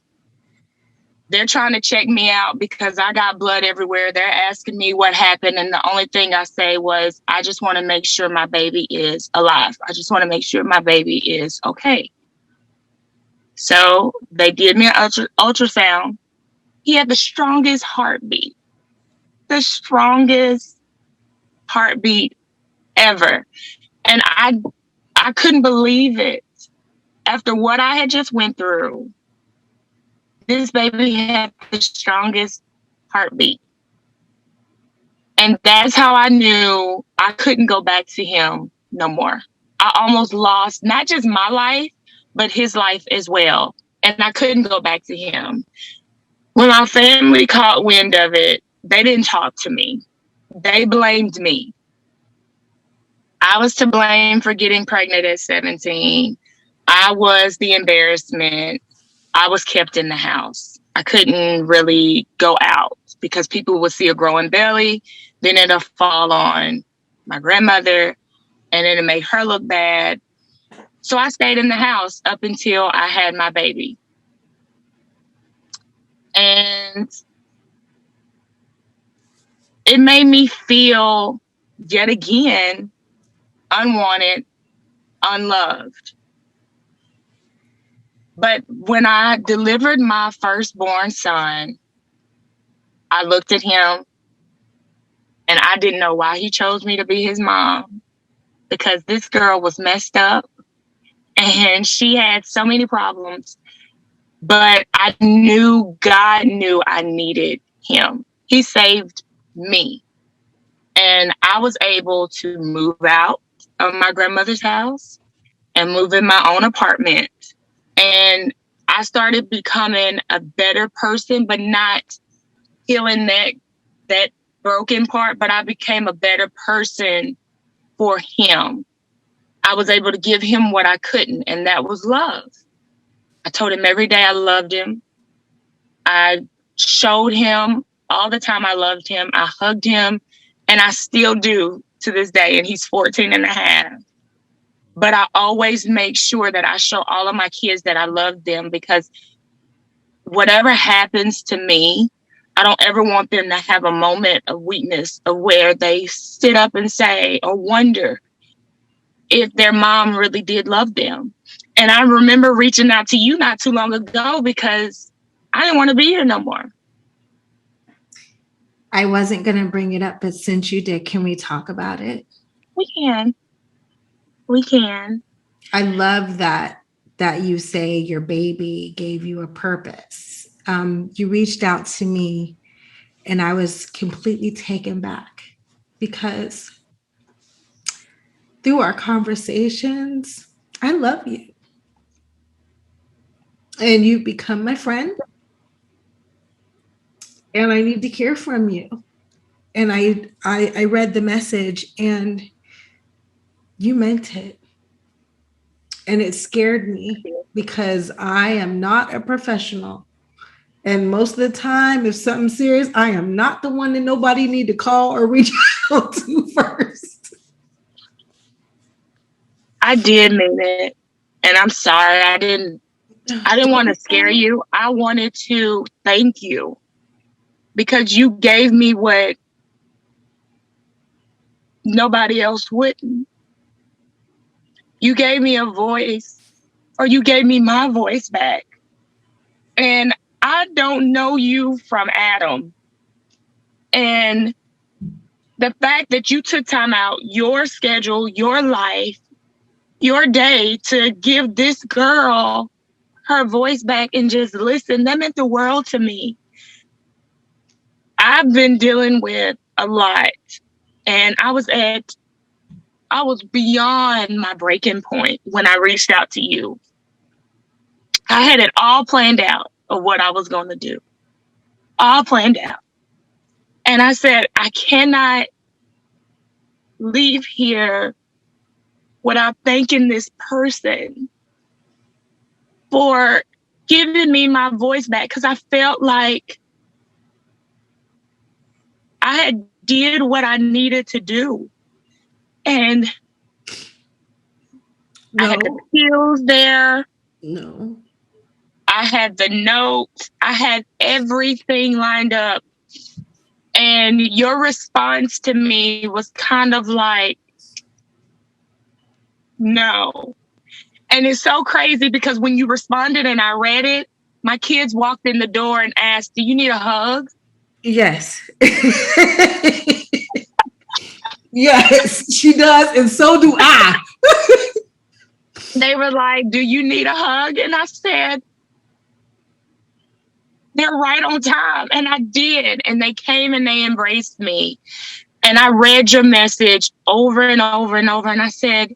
They're trying to check me out because I got blood everywhere. They're asking me what happened. And the only thing I say was, I just want to make sure my baby is alive. I just want to make sure my baby is okay. So they did me an ultrasound. He had the strongest heartbeat ever. And I couldn't believe it. After what I had just went through, this baby had the strongest heartbeat. And that's how I knew I couldn't go back to him no more. I almost lost not just my life, but his life as well. And I couldn't go back to him. When my family caught wind of it, they didn't talk to me. They blamed me. I was to blame for getting pregnant at 17. I was the embarrassment. I was kept in the house. I couldn't really go out because people would see a growing belly, then it'll fall on my grandmother, and it'll make her look bad. So I stayed in the house up until I had my baby. And it made me feel yet again unwanted, unloved. But when I delivered my firstborn son, I looked at him and I didn't know why he chose me to be his mom, because this girl was messed up and she had so many problems. But I knew God knew I needed him. He saved me. And I was able to move out of my grandmother's house and move in my own apartment. And I started becoming a better person, but not healing that broken part, but I became a better person for him. I was able to give him what I couldn't, and that was love. I told him every day I loved him. I showed him all the time I loved him. I hugged him, and I still do to this day, and he's 14 and a half. But I always make sure that I show all of my kids that I love them, because whatever happens to me, I don't ever want them to have a moment of weakness of where they sit up and say or wonder if their mom really did love them. And I remember reaching out to you not too long ago because I didn't want to be here no more. I wasn't going to bring it up, but since you did, can we talk about it? We can. We can. I love that you say your baby gave you a purpose. You reached out to me and I was completely taken back because through our conversations, I love you. And you've become my friend. And I need to hear from you. And I read the message and you meant it. And it scared me because I am not a professional. And most of the time, if something's serious, I am not the one that nobody need to call or reach out to first. I did mean it. And I'm sorry. I didn't want to scare you. I wanted to thank you because you gave me what nobody else wouldn't. You gave me a voice or you gave me my voice back. And I don't know you from Adam. And the fact that you took time out, your schedule, your life, your day to give this girl her voice back and just listen, that meant the world to me. I've been dealing with a lot, and I was beyond my breaking point when I reached out to you. I had it all planned out of what I was going to do, all planned out. And I said, I cannot leave here without thanking this person for giving me my voice back, because I felt like I had did what I needed to do. And No. I had the skills there. No. I had the notes. I had everything lined up. And your response to me was kind of like, no. And it's so crazy because when you responded and I read it, my kids walked in the door and asked, do you need a hug? Yes. Yes, she does. And so do I. They were like, do you need a hug? And I said, they're right on time. And I did. And they came and they embraced me. And I read your message over and over and over. And I said,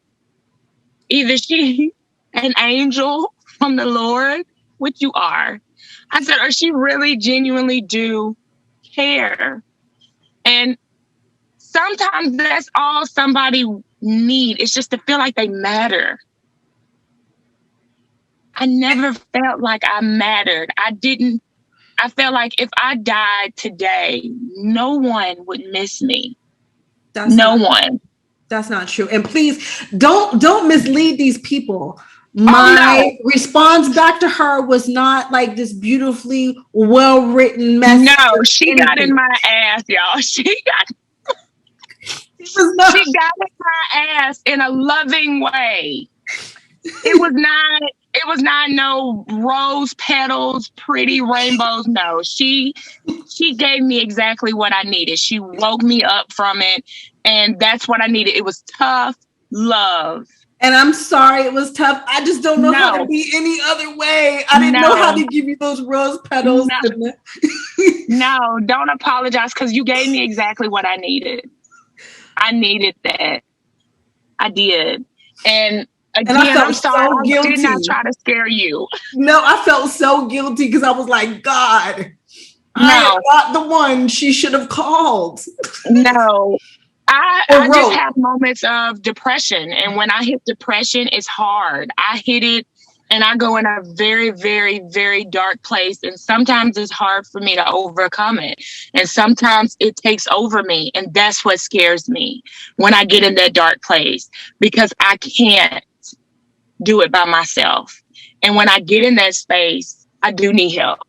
either she an angel from the Lord, which you are. I said, or she really genuinely do care. And sometimes that's all somebody need. It's just to feel like they matter. I never felt like I mattered. I felt like if I died today, no one would miss me. No one. That's not true. And please don't mislead these people. My response back to her was not like this beautifully well-written message. No, she got in my ass, y'all. She got in my ass in a loving way. It was not no rose petals, pretty rainbows. No, she gave me exactly what I needed. She woke me up from it, and that's what I needed. It was tough love. And I'm sorry it was tough. I just don't know how to be any other way. I didn't know how to give you those rose petals. No, don't apologize, because you gave me exactly what I needed. I needed that. I did. And again, I felt I'm sorry, so guilty. I did not try to scare you. No, I felt so guilty because I was like, God, I am not the one she should have called. No. I just have moments of depression. And when I hit depression, it's hard. I hit it and I go in a very, very, very dark place. And sometimes it's hard for me to overcome it. And sometimes it takes over me. And that's what scares me when I get in that dark place, because I can't do it by myself. And when I get in that space, I do need help.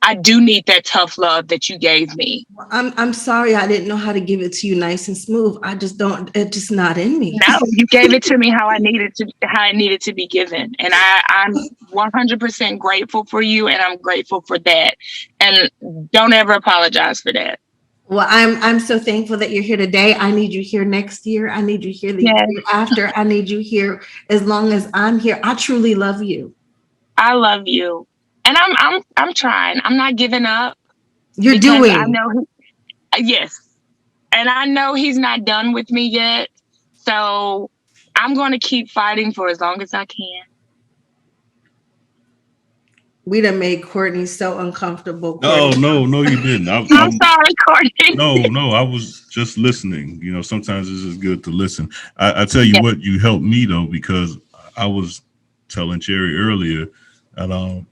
I do need that tough love that you gave me. I'm sorry I didn't know how to give it to you nice and smooth. I just don't. It's just not in me. No, you gave it to me how it needed to be given, and I'm 100% grateful for you, and I'm grateful for that. And don't ever apologize for that. Well, I'm so thankful that you're here today. I need you here next year. I need you here the year after. I need you here as long as I'm here. I truly love you. I love you. And I'm trying. I'm not giving up. You're doing. I know. Yes. And I know he's not done with me yet. So I'm going to keep fighting for as long as I can. We done made Courtney so uncomfortable. Courtney. No, you didn't. I'm sorry, Courtney. No, I was just listening. You know, sometimes it's just good to listen. I tell you what, you helped me though, because I was telling Cherie earlier, and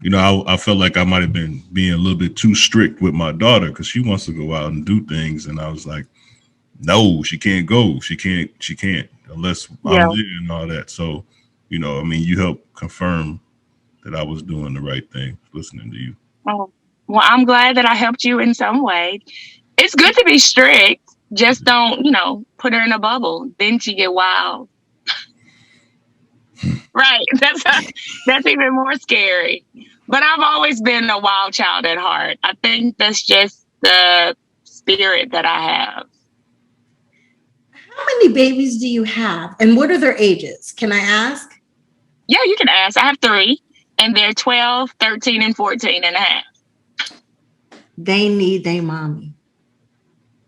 you know, I felt like I might have been being a little bit too strict with my daughter because she wants to go out and do things. And I was like, no, she can't go. She can't unless I'm there and all that. So, you know, I mean, you helped confirm that I was doing the right thing, listening to you. Oh, well, I'm glad that I helped you in some way. It's good to be strict. Just don't, put her in a bubble. Then she get wild. Right. That's even more scary. But I've always been a wild child at heart. I think that's just the spirit that I have. How many babies do you have? And what are their ages? Can I ask? Yeah, you can ask. I have 3, and they're 12, 13, and 14 and a half. They need their mommy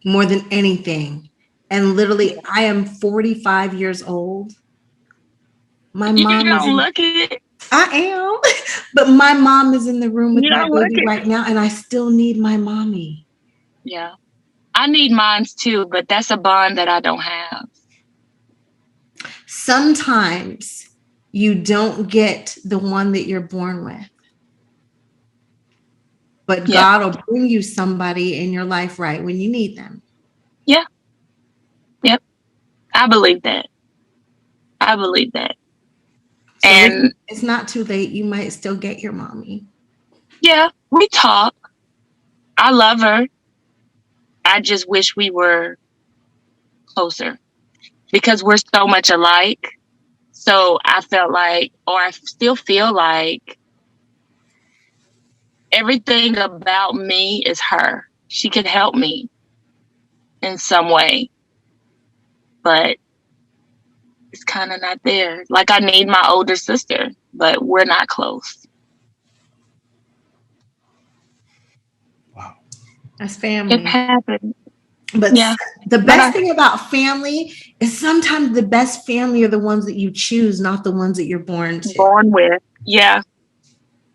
more than anything. And literally, I am 45 years old. My mom don't look it. I am. But my mom is in the room with You my don't look baby it. right now, and I still need my mommy. Yeah. I need mine too, but that's a bond that I don't have. Sometimes you don't get the one that you're born with. But God will bring you somebody in your life right when you need them. Yeah. Yep. I believe that. I believe that. So and it's not too late. You might still get your mommy. Yeah, we talk. I love her. I just wish we were closer because we're so much alike. So I felt like, or I still feel like, everything about me is her. She could help me in some way, but it's kind of not there. Like, I need my older sister, but we're not close. Wow. That's family. It happened. But yeah. The best thing about family is sometimes the best family are the ones that you choose, not the ones that you're born to. Born with. Yeah.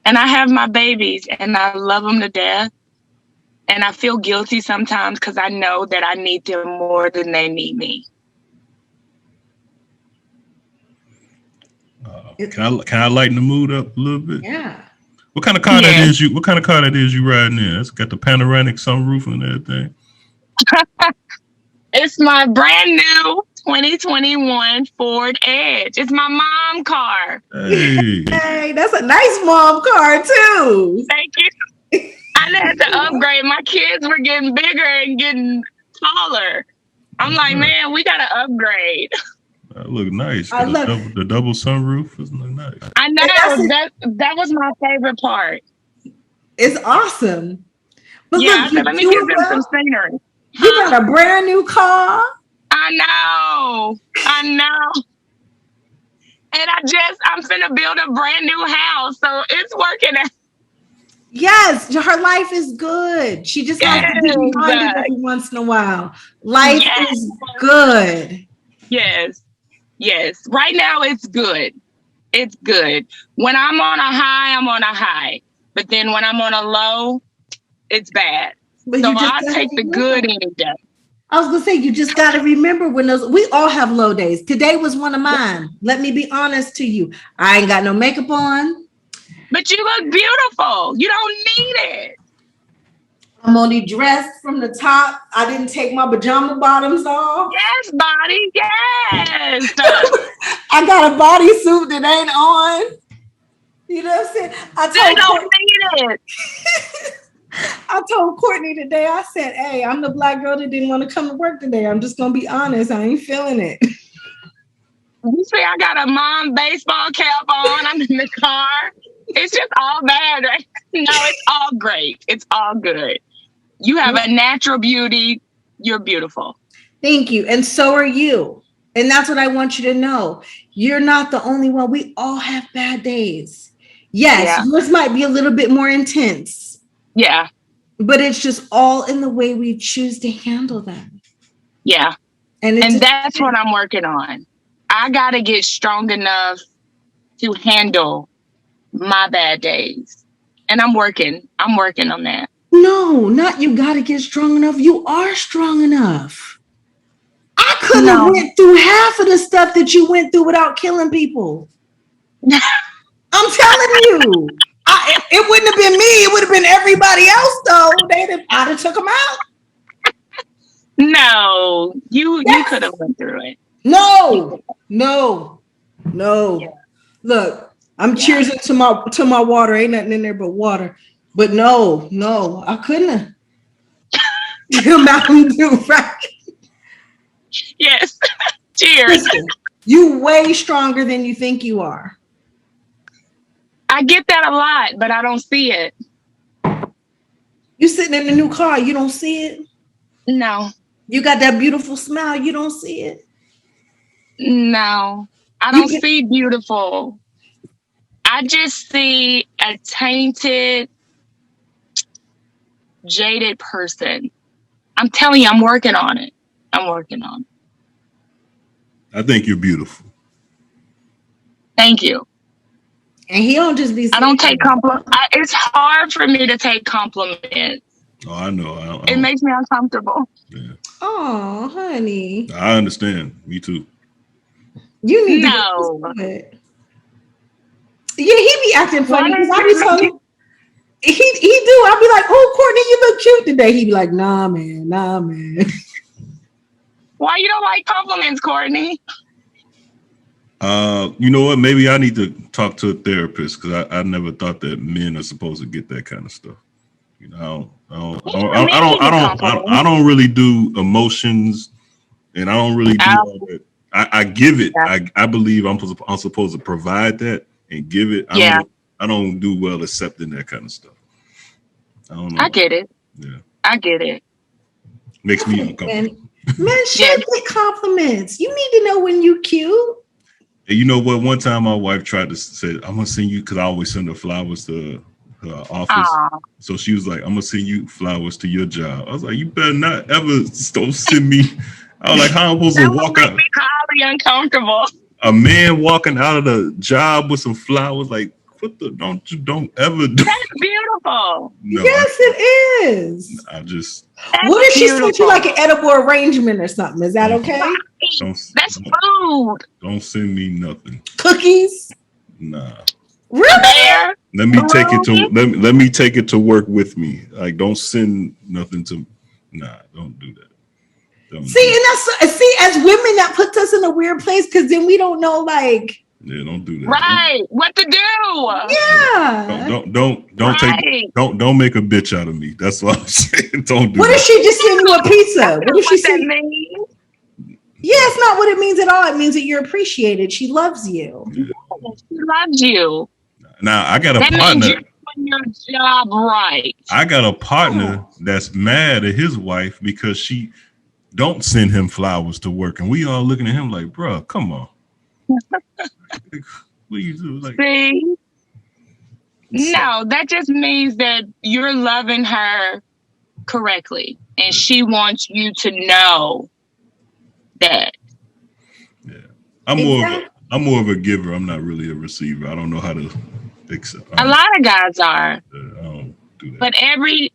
And I have my babies and I love them to death. And I feel guilty sometimes because I know that I need them more than they need me. Can I lighten the mood up a little bit? Yeah. What kind of car that is you? What kind of car that is you riding in? It's got the panoramic sunroof and everything. It's my brand new 2021 Ford Edge. It's my mom car. Hey, that's a nice mom car too. Thank you. I had to upgrade. My kids were getting bigger and getting taller. I'm like, man, we gotta upgrade. That look nice. The double sunroof is nice. I know that was my favorite part. It's awesome. But yeah, look, let me give them some scenery. You got a brand new car. I know. And I'm finna build a brand new house, so it's working. Yes, her life is good. She just has to be reminded every once in a while. Life is good. Yes. Right now, it's good. It's good. When I'm on a high, I'm on a high. But then when I'm on a low, it's bad. But so I'll take the good any day. I was going to say, you just got to remember when we all have low days. Today was one of mine. Let me be honest to you. I ain't got no makeup on. But you look beautiful. You don't need it. I'm only dressed from the top. I didn't take my pajama bottoms off. Yes, body. Yes. I got a bodysuit that ain't on. You know what I'm saying? I don't need it. I told Courtney today, I said, hey, I'm the black girl that didn't want to come to work today. I'm just going to be honest. I ain't feeling it. You see, I got a mom baseball cap on. I'm in the car. It's just all bad, right? No, it's all great. It's all good. You have a natural beauty. You're beautiful. Thank you. And so are you. And that's what I want you to know. You're not the only one. We all have bad days. Yes, yours might be a little bit more intense. Yeah. But it's just all in the way we choose to handle them. Yeah. And that's what I'm working on. I got to get strong enough to handle my bad days. And I'm working on that. No, not you got to get strong enough. You are strong enough. I couldn't have went through half of the stuff that you went through without killing people. I'm telling you. It wouldn't have been me. It would have been everybody else, though. I'd have took them out. No, you could have went through it. No. Yeah. Look, I'm cheersing to my water. Ain't nothing in there but water. But no, I couldn't have. Mountain Dew, right? Yes. Cheers. Listen, you way stronger than you think you are. I get that a lot, but I don't see it. You sitting in the new car, you don't see it? No. You got that beautiful smile, you don't see it? No. I don't see beautiful. I just see a tainted, jaded person. I'm telling you, I'm working on it. I think you're beautiful. Thank you. And he don't just be. I don't take compliments. It's hard for me to take compliments. Oh, I know. It makes me uncomfortable. Yeah. Oh, honey. I understand. Me too. You need to get it. Yeah, he be acting funny because I be telling he do. I'll be like, oh, Courtney, you look cute today. He be like, nah, man. Why you don't like compliments, Courtney? You know what? Maybe I need to talk to a therapist because I never thought that men are supposed to get that kind of stuff. You know, I don't really do emotions, and I don't really do all that. I give it. Yeah. I believe I'm supposed to provide that and give it. I don't do well accepting that kind of stuff. I don't know. I get it. Yeah, I get it. Makes me uncomfortable. Men should get compliments. You need to know when you cute. And you know what? One time my wife tried to say, I'm going to send you, because I always send her flowers to her office. Aww. So she was like, I'm going to send you flowers to your job. I was like, you better not ever don't send me. I was like, how am I supposed to walk out? That would make me highly uncomfortable. A man walking out of the job with some flowers, like, don't ever do. That's beautiful. No, yes, it is. I just. What if she sent you like an edible arrangement or something? Is that okay? That's food. Don't send me nothing. Cookies? Nah. Really? Let me take it to let me take it to work with me. Like, don't send nothing to. Nah, don't do that. And that's as women, that puts us in a weird place because then we don't know, like. Yeah, don't do that. Right, what to do? Yeah. Don't make a bitch out of me. That's what I'm saying. Don't do. What that. if she just send you a pizza? What if she send me? Yeah, it's not what it means at all. It means that you're appreciated. She loves you. Yeah. She loves you. Now I got a that partner. Means you're doing your job right. I got a partner that's mad at his wife because she don't send him flowers to work, and we all looking at him like, bro, come on. What do you do? Like, see? No, that just means that you're loving her correctly, and she wants you to know that. Yeah, I'm more of a giver. I'm not really a receiver. I don't know how to accept. A lot of guys are. I don't do that. But every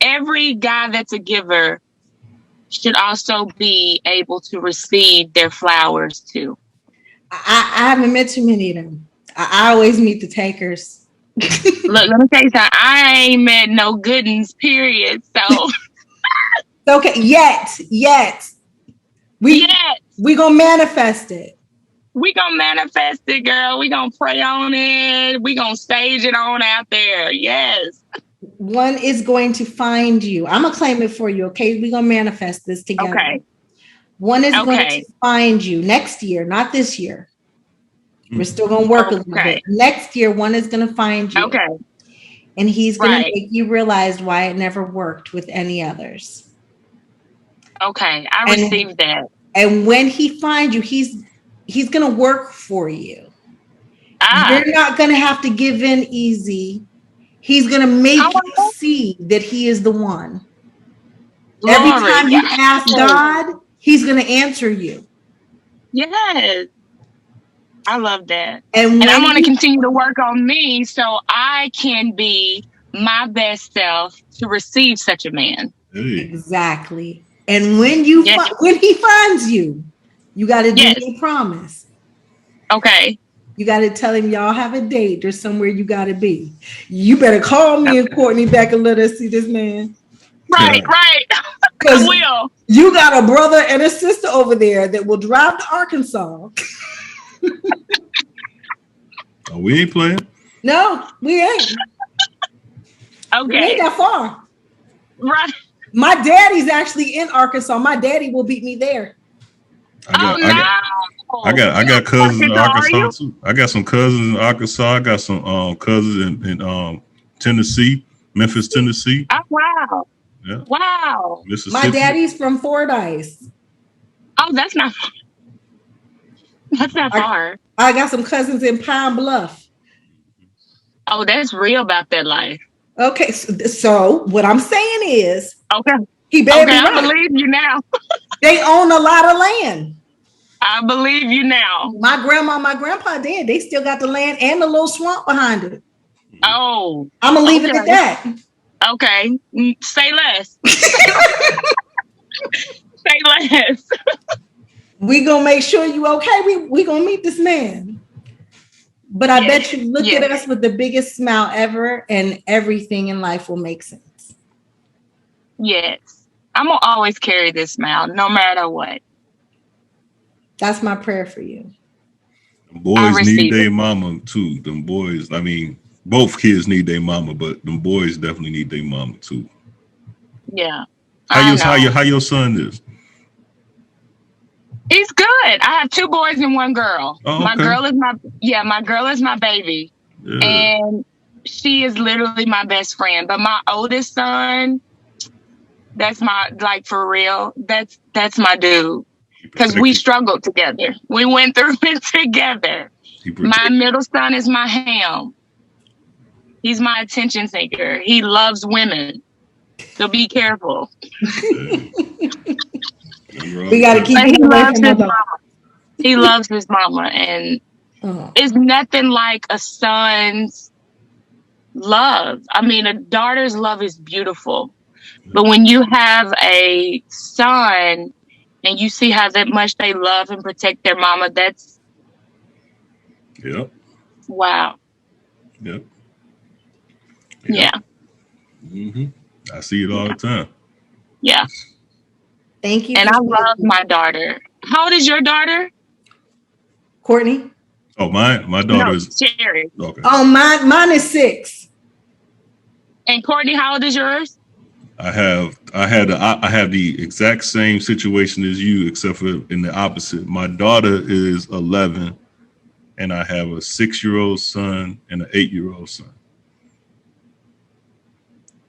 guy that's a giver should also be able to receive their flowers too. I haven't met too many of them. I always meet the takers. Look, let me tell you something. I ain't met no good ones, period. So okay, yet. We gonna manifest it. We gonna manifest it, girl. We gonna pray on it. We gonna stage it on out there. Yes. One is going to find you. I'm gonna claim it for you. Okay, we gonna manifest this together. Okay. One is going to find you next year, not this year. We're still going to work a little bit. Next year, one is going to find you. Okay. And he's going to make you realize why it never worked with any others. Okay. I received that. And when he finds you, he's going to work for you. You're not going to have to give in easy. He's going to make you see that he is the one. Glory. Every time you ask God, he's going to answer you. Yes. I love that. And I'm going to continue to work on me so I can be my best self to receive such a man. Hey. Exactly. And when when he finds you, you got to do a promise. Okay. You got to tell him y'all have a date or somewhere you got to be. You better call me and Courtney back and let us see this man. Right. I will. You got a brother and a sister over there that will drive to Arkansas. Oh, we ain't playing. No, we ain't. Okay. We ain't that far. Right. My daddy's actually in Arkansas. My daddy will beat me there. I I got cousins in Arkansas, are you? Arkansas too. I got some cousins in Arkansas. I got some cousins in Tennessee, Memphis, Tennessee. Oh, wow. Yeah, Wow. My Mississippi. daddy's from Fordyce. Oh, that's not far. I got some cousins in Pine Bluff. Oh, that's real about that life. Okay, so what I'm saying is, Okay. he better Okay, be I right. believe you now. They own a lot of land. I believe you now. My grandma, my grandpa did. They still got the land and the little swamp behind it. Oh. I'm gonna leave it at that. Okay. Say less. Say less. We gonna make sure you okay. We gonna meet this man. But I bet you look at us with the biggest smile ever, and everything in life will make sense. Yes. I'm gonna always carry this smile, no matter what. That's my prayer for you. Them boys need their mama too. Them boys, I mean, both kids need their mama, but them boys definitely need their mama too. Yeah. How your son is? He's good. I have 2 boys and 1 girl. Oh, okay. My girl is my baby. Yeah. And she is literally my best friend. But my oldest son, that's my, like, for real, that's my dude. Because we struggled together. We went through it together. My middle son is my ham. He's my attention seeker. He loves women. So be careful. We got to keep him away from his mama. He loves his mama. And it's nothing like a son's love. I mean, a daughter's love is beautiful. But when you have a son and you see how that much they love and protect their mama, that's... Yep. Wow. Yep. Yeah. Mm-hmm. I see it all the time. Yeah. Thank you. And I love my daughter. How old is your daughter? Courtney. Oh, my daughter is Cherie. Okay. Oh, mine is 6. And Courtney, how old is yours? I have the exact same situation as you, except for in the opposite. My daughter is 11, and I have a 6-year-old son and an 8-year-old son.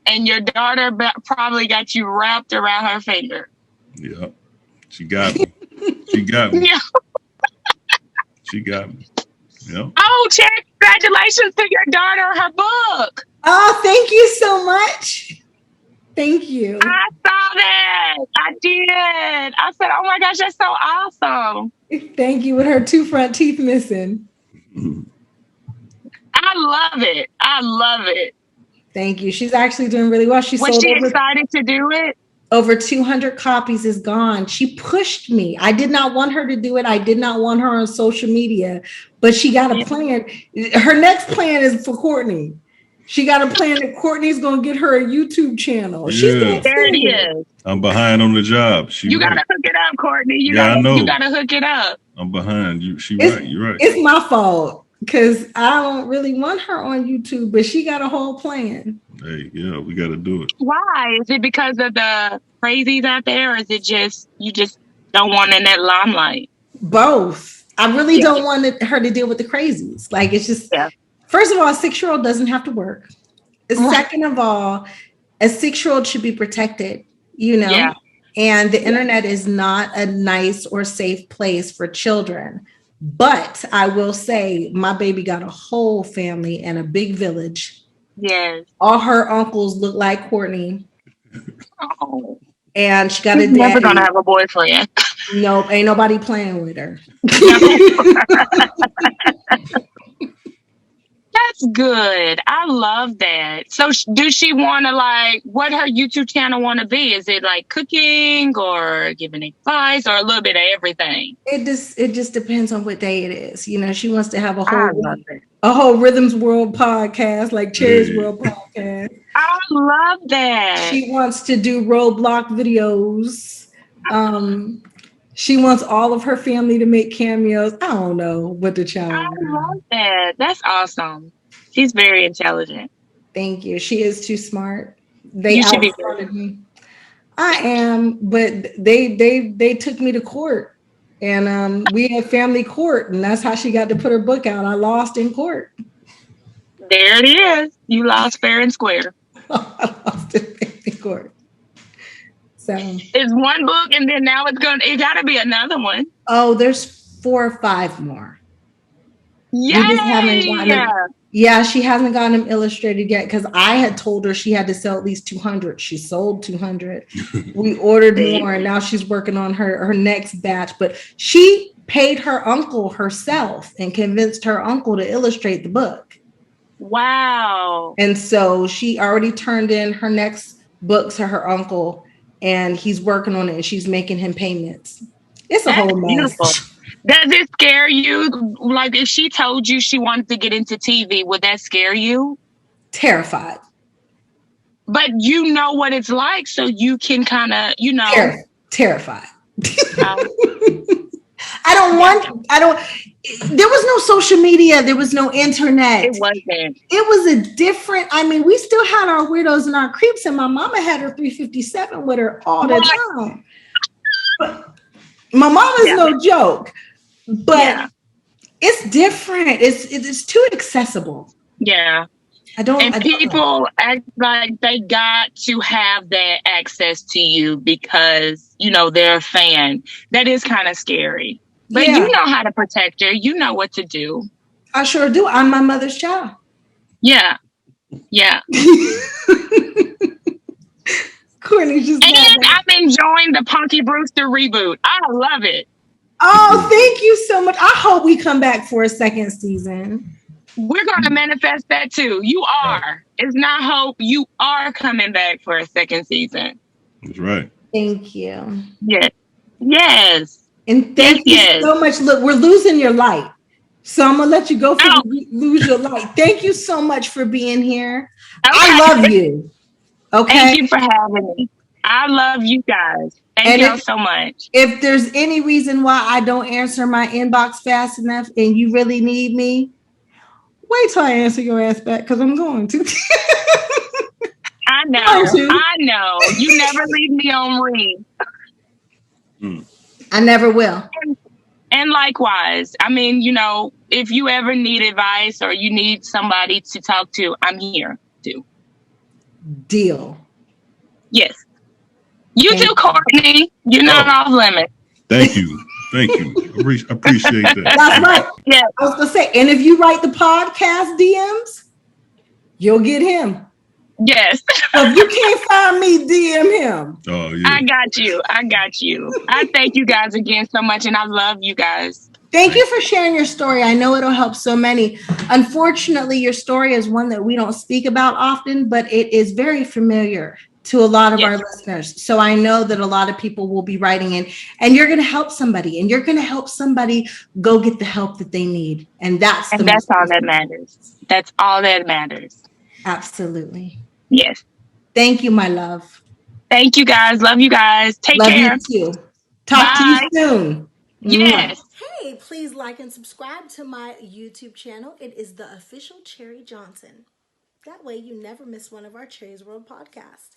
And your daughter probably got you wrapped around her finger. Yeah, she got me. She got me. Yeah. She got me. Yeah. Oh, Cherie, congratulations to your daughter, her book. Oh, thank you so much. Thank you. I saw that. I did. I said, oh my gosh, that's so awesome. Thank you, with her 2 front teeth missing. I love it. I love it. Thank you. She's actually doing really well. Was she excited to do it? Over 200 copies is gone. She pushed me. I did not want her to do it. I did not want her on social media, but she got a plan. Her next plan is for Courtney. She got a plan that Courtney's going to get her a YouTube channel. Yeah. There it is. I'm behind on the job. You got to hook it up, Courtney. I know. You got to hook it up. I'm behind you. You're right. It's my fault because I don't really want her on YouTube, but she got a whole plan. Hey, yeah, we got to do it. Why? Is it because of the crazies out there, or is it just you just don't want in that limelight? Both. I really don't want her to deal with the crazies. Like, it's just, first of all, a 6-year-old doesn't have to work. Second of all, a 6-year-old should be protected, you know? Yeah. And the internet is not a nice or safe place for children. But I will say, my baby got a whole family and a big village. Yes. All her uncles look like Courtney. Oh. And she got a dad. Never gonna have a boyfriend. Nope, ain't nobody playing with her. That's good. I love that. So does she want to, like, what her YouTube channel want to be? Is it like cooking or giving advice or a little bit of everything? It just depends on what day it is. You know, she wants to have a whole Rhythms World podcast, like Cherie's World podcast. I love that. She wants to do Roblox videos. She wants all of her family to make cameos. I don't know what the child. I love that. That's awesome. She's very intelligent. Thank you. She is too smart. They outsmarted me. I am, but they took me to court And we had family court, and that's how she got to put her book out. I lost in court. There it is. You lost fair and square. I lost in family court. So It's one book, and then now it got to be another one. oh, there's 4 or 5 more. Yay! We just haven't gotten them. Yeah, she hasn't gotten them illustrated yet because I had told her she had to sell at least 200. She sold 200. We ordered more, and now she's working on her next batch. But she paid her uncle herself and convinced her uncle to illustrate the book. Wow. And so she already turned in her next book to her uncle, and he's working on it, and she's making him payments. It's a whole mess. Beautiful. Does it scare you? Like, if she told you she wanted to get into TV, would that scare you? Terrified. But you know what it's like, so you can kind of, Terrified. There was no social media. There was no internet. It wasn't. It was a different, we still had our weirdos and our creeps, and my mama had her 357 with her all the time. But my mama's no joke, but it's different. It's too accessible. Yeah. People act like they got to have that access to you because, they're a fan. That is kind of scary. But you know how to protect her. You know what to do. I sure do. I'm my mother's child. Yeah. Yeah. Courtney's just and I'm enjoying the Punky Brewster reboot. I love it. Oh, thank you so much. I hope we come back for a second season. We're going to manifest that too. You are. It's not hope. You are coming back for a second season. That's right. Thank you. Yes. Yes. And thank you so much. Look, we're losing your light. So I'm going to let you go for lose your light. Thank you so much for being here. Okay. I love you. Okay. Thank you for having me. I love you guys. Thank you so much. If there's any reason why I don't answer my inbox fast enough and you really need me, wait till I answer your ass back because I'm going to. I know. You never leave me on read. I never will. And likewise, if you ever need advice or you need somebody to talk to, I'm here too. Deal. Yes. You too, Courtney. You're not off limits. Thank you. Thank you. I appreciate that. That's right. Yeah. I was going to say, and if you write the podcast DMs, you'll get him. Yes. So if you can't find me, DM him. Oh, yeah. I got you. I thank you guys again so much, and I love you guys. Thank you for sharing your story. I know it'll help so many. Unfortunately, your story is one that we don't speak about often, but it is very familiar to a lot of our listeners. So I know that a lot of people will be writing in, and you're going to help somebody, and you're going to help somebody go get the help that they need. And that's all that matters. That's all that matters. Absolutely. Yes. Thank you, my love. Thank you, guys. Love you guys. Take care. Love you too. Talk to you soon. Yes. Hey, please like and subscribe to my YouTube channel. It is the official Cherie Johnson. That way you never miss one of our Cherie's World podcasts.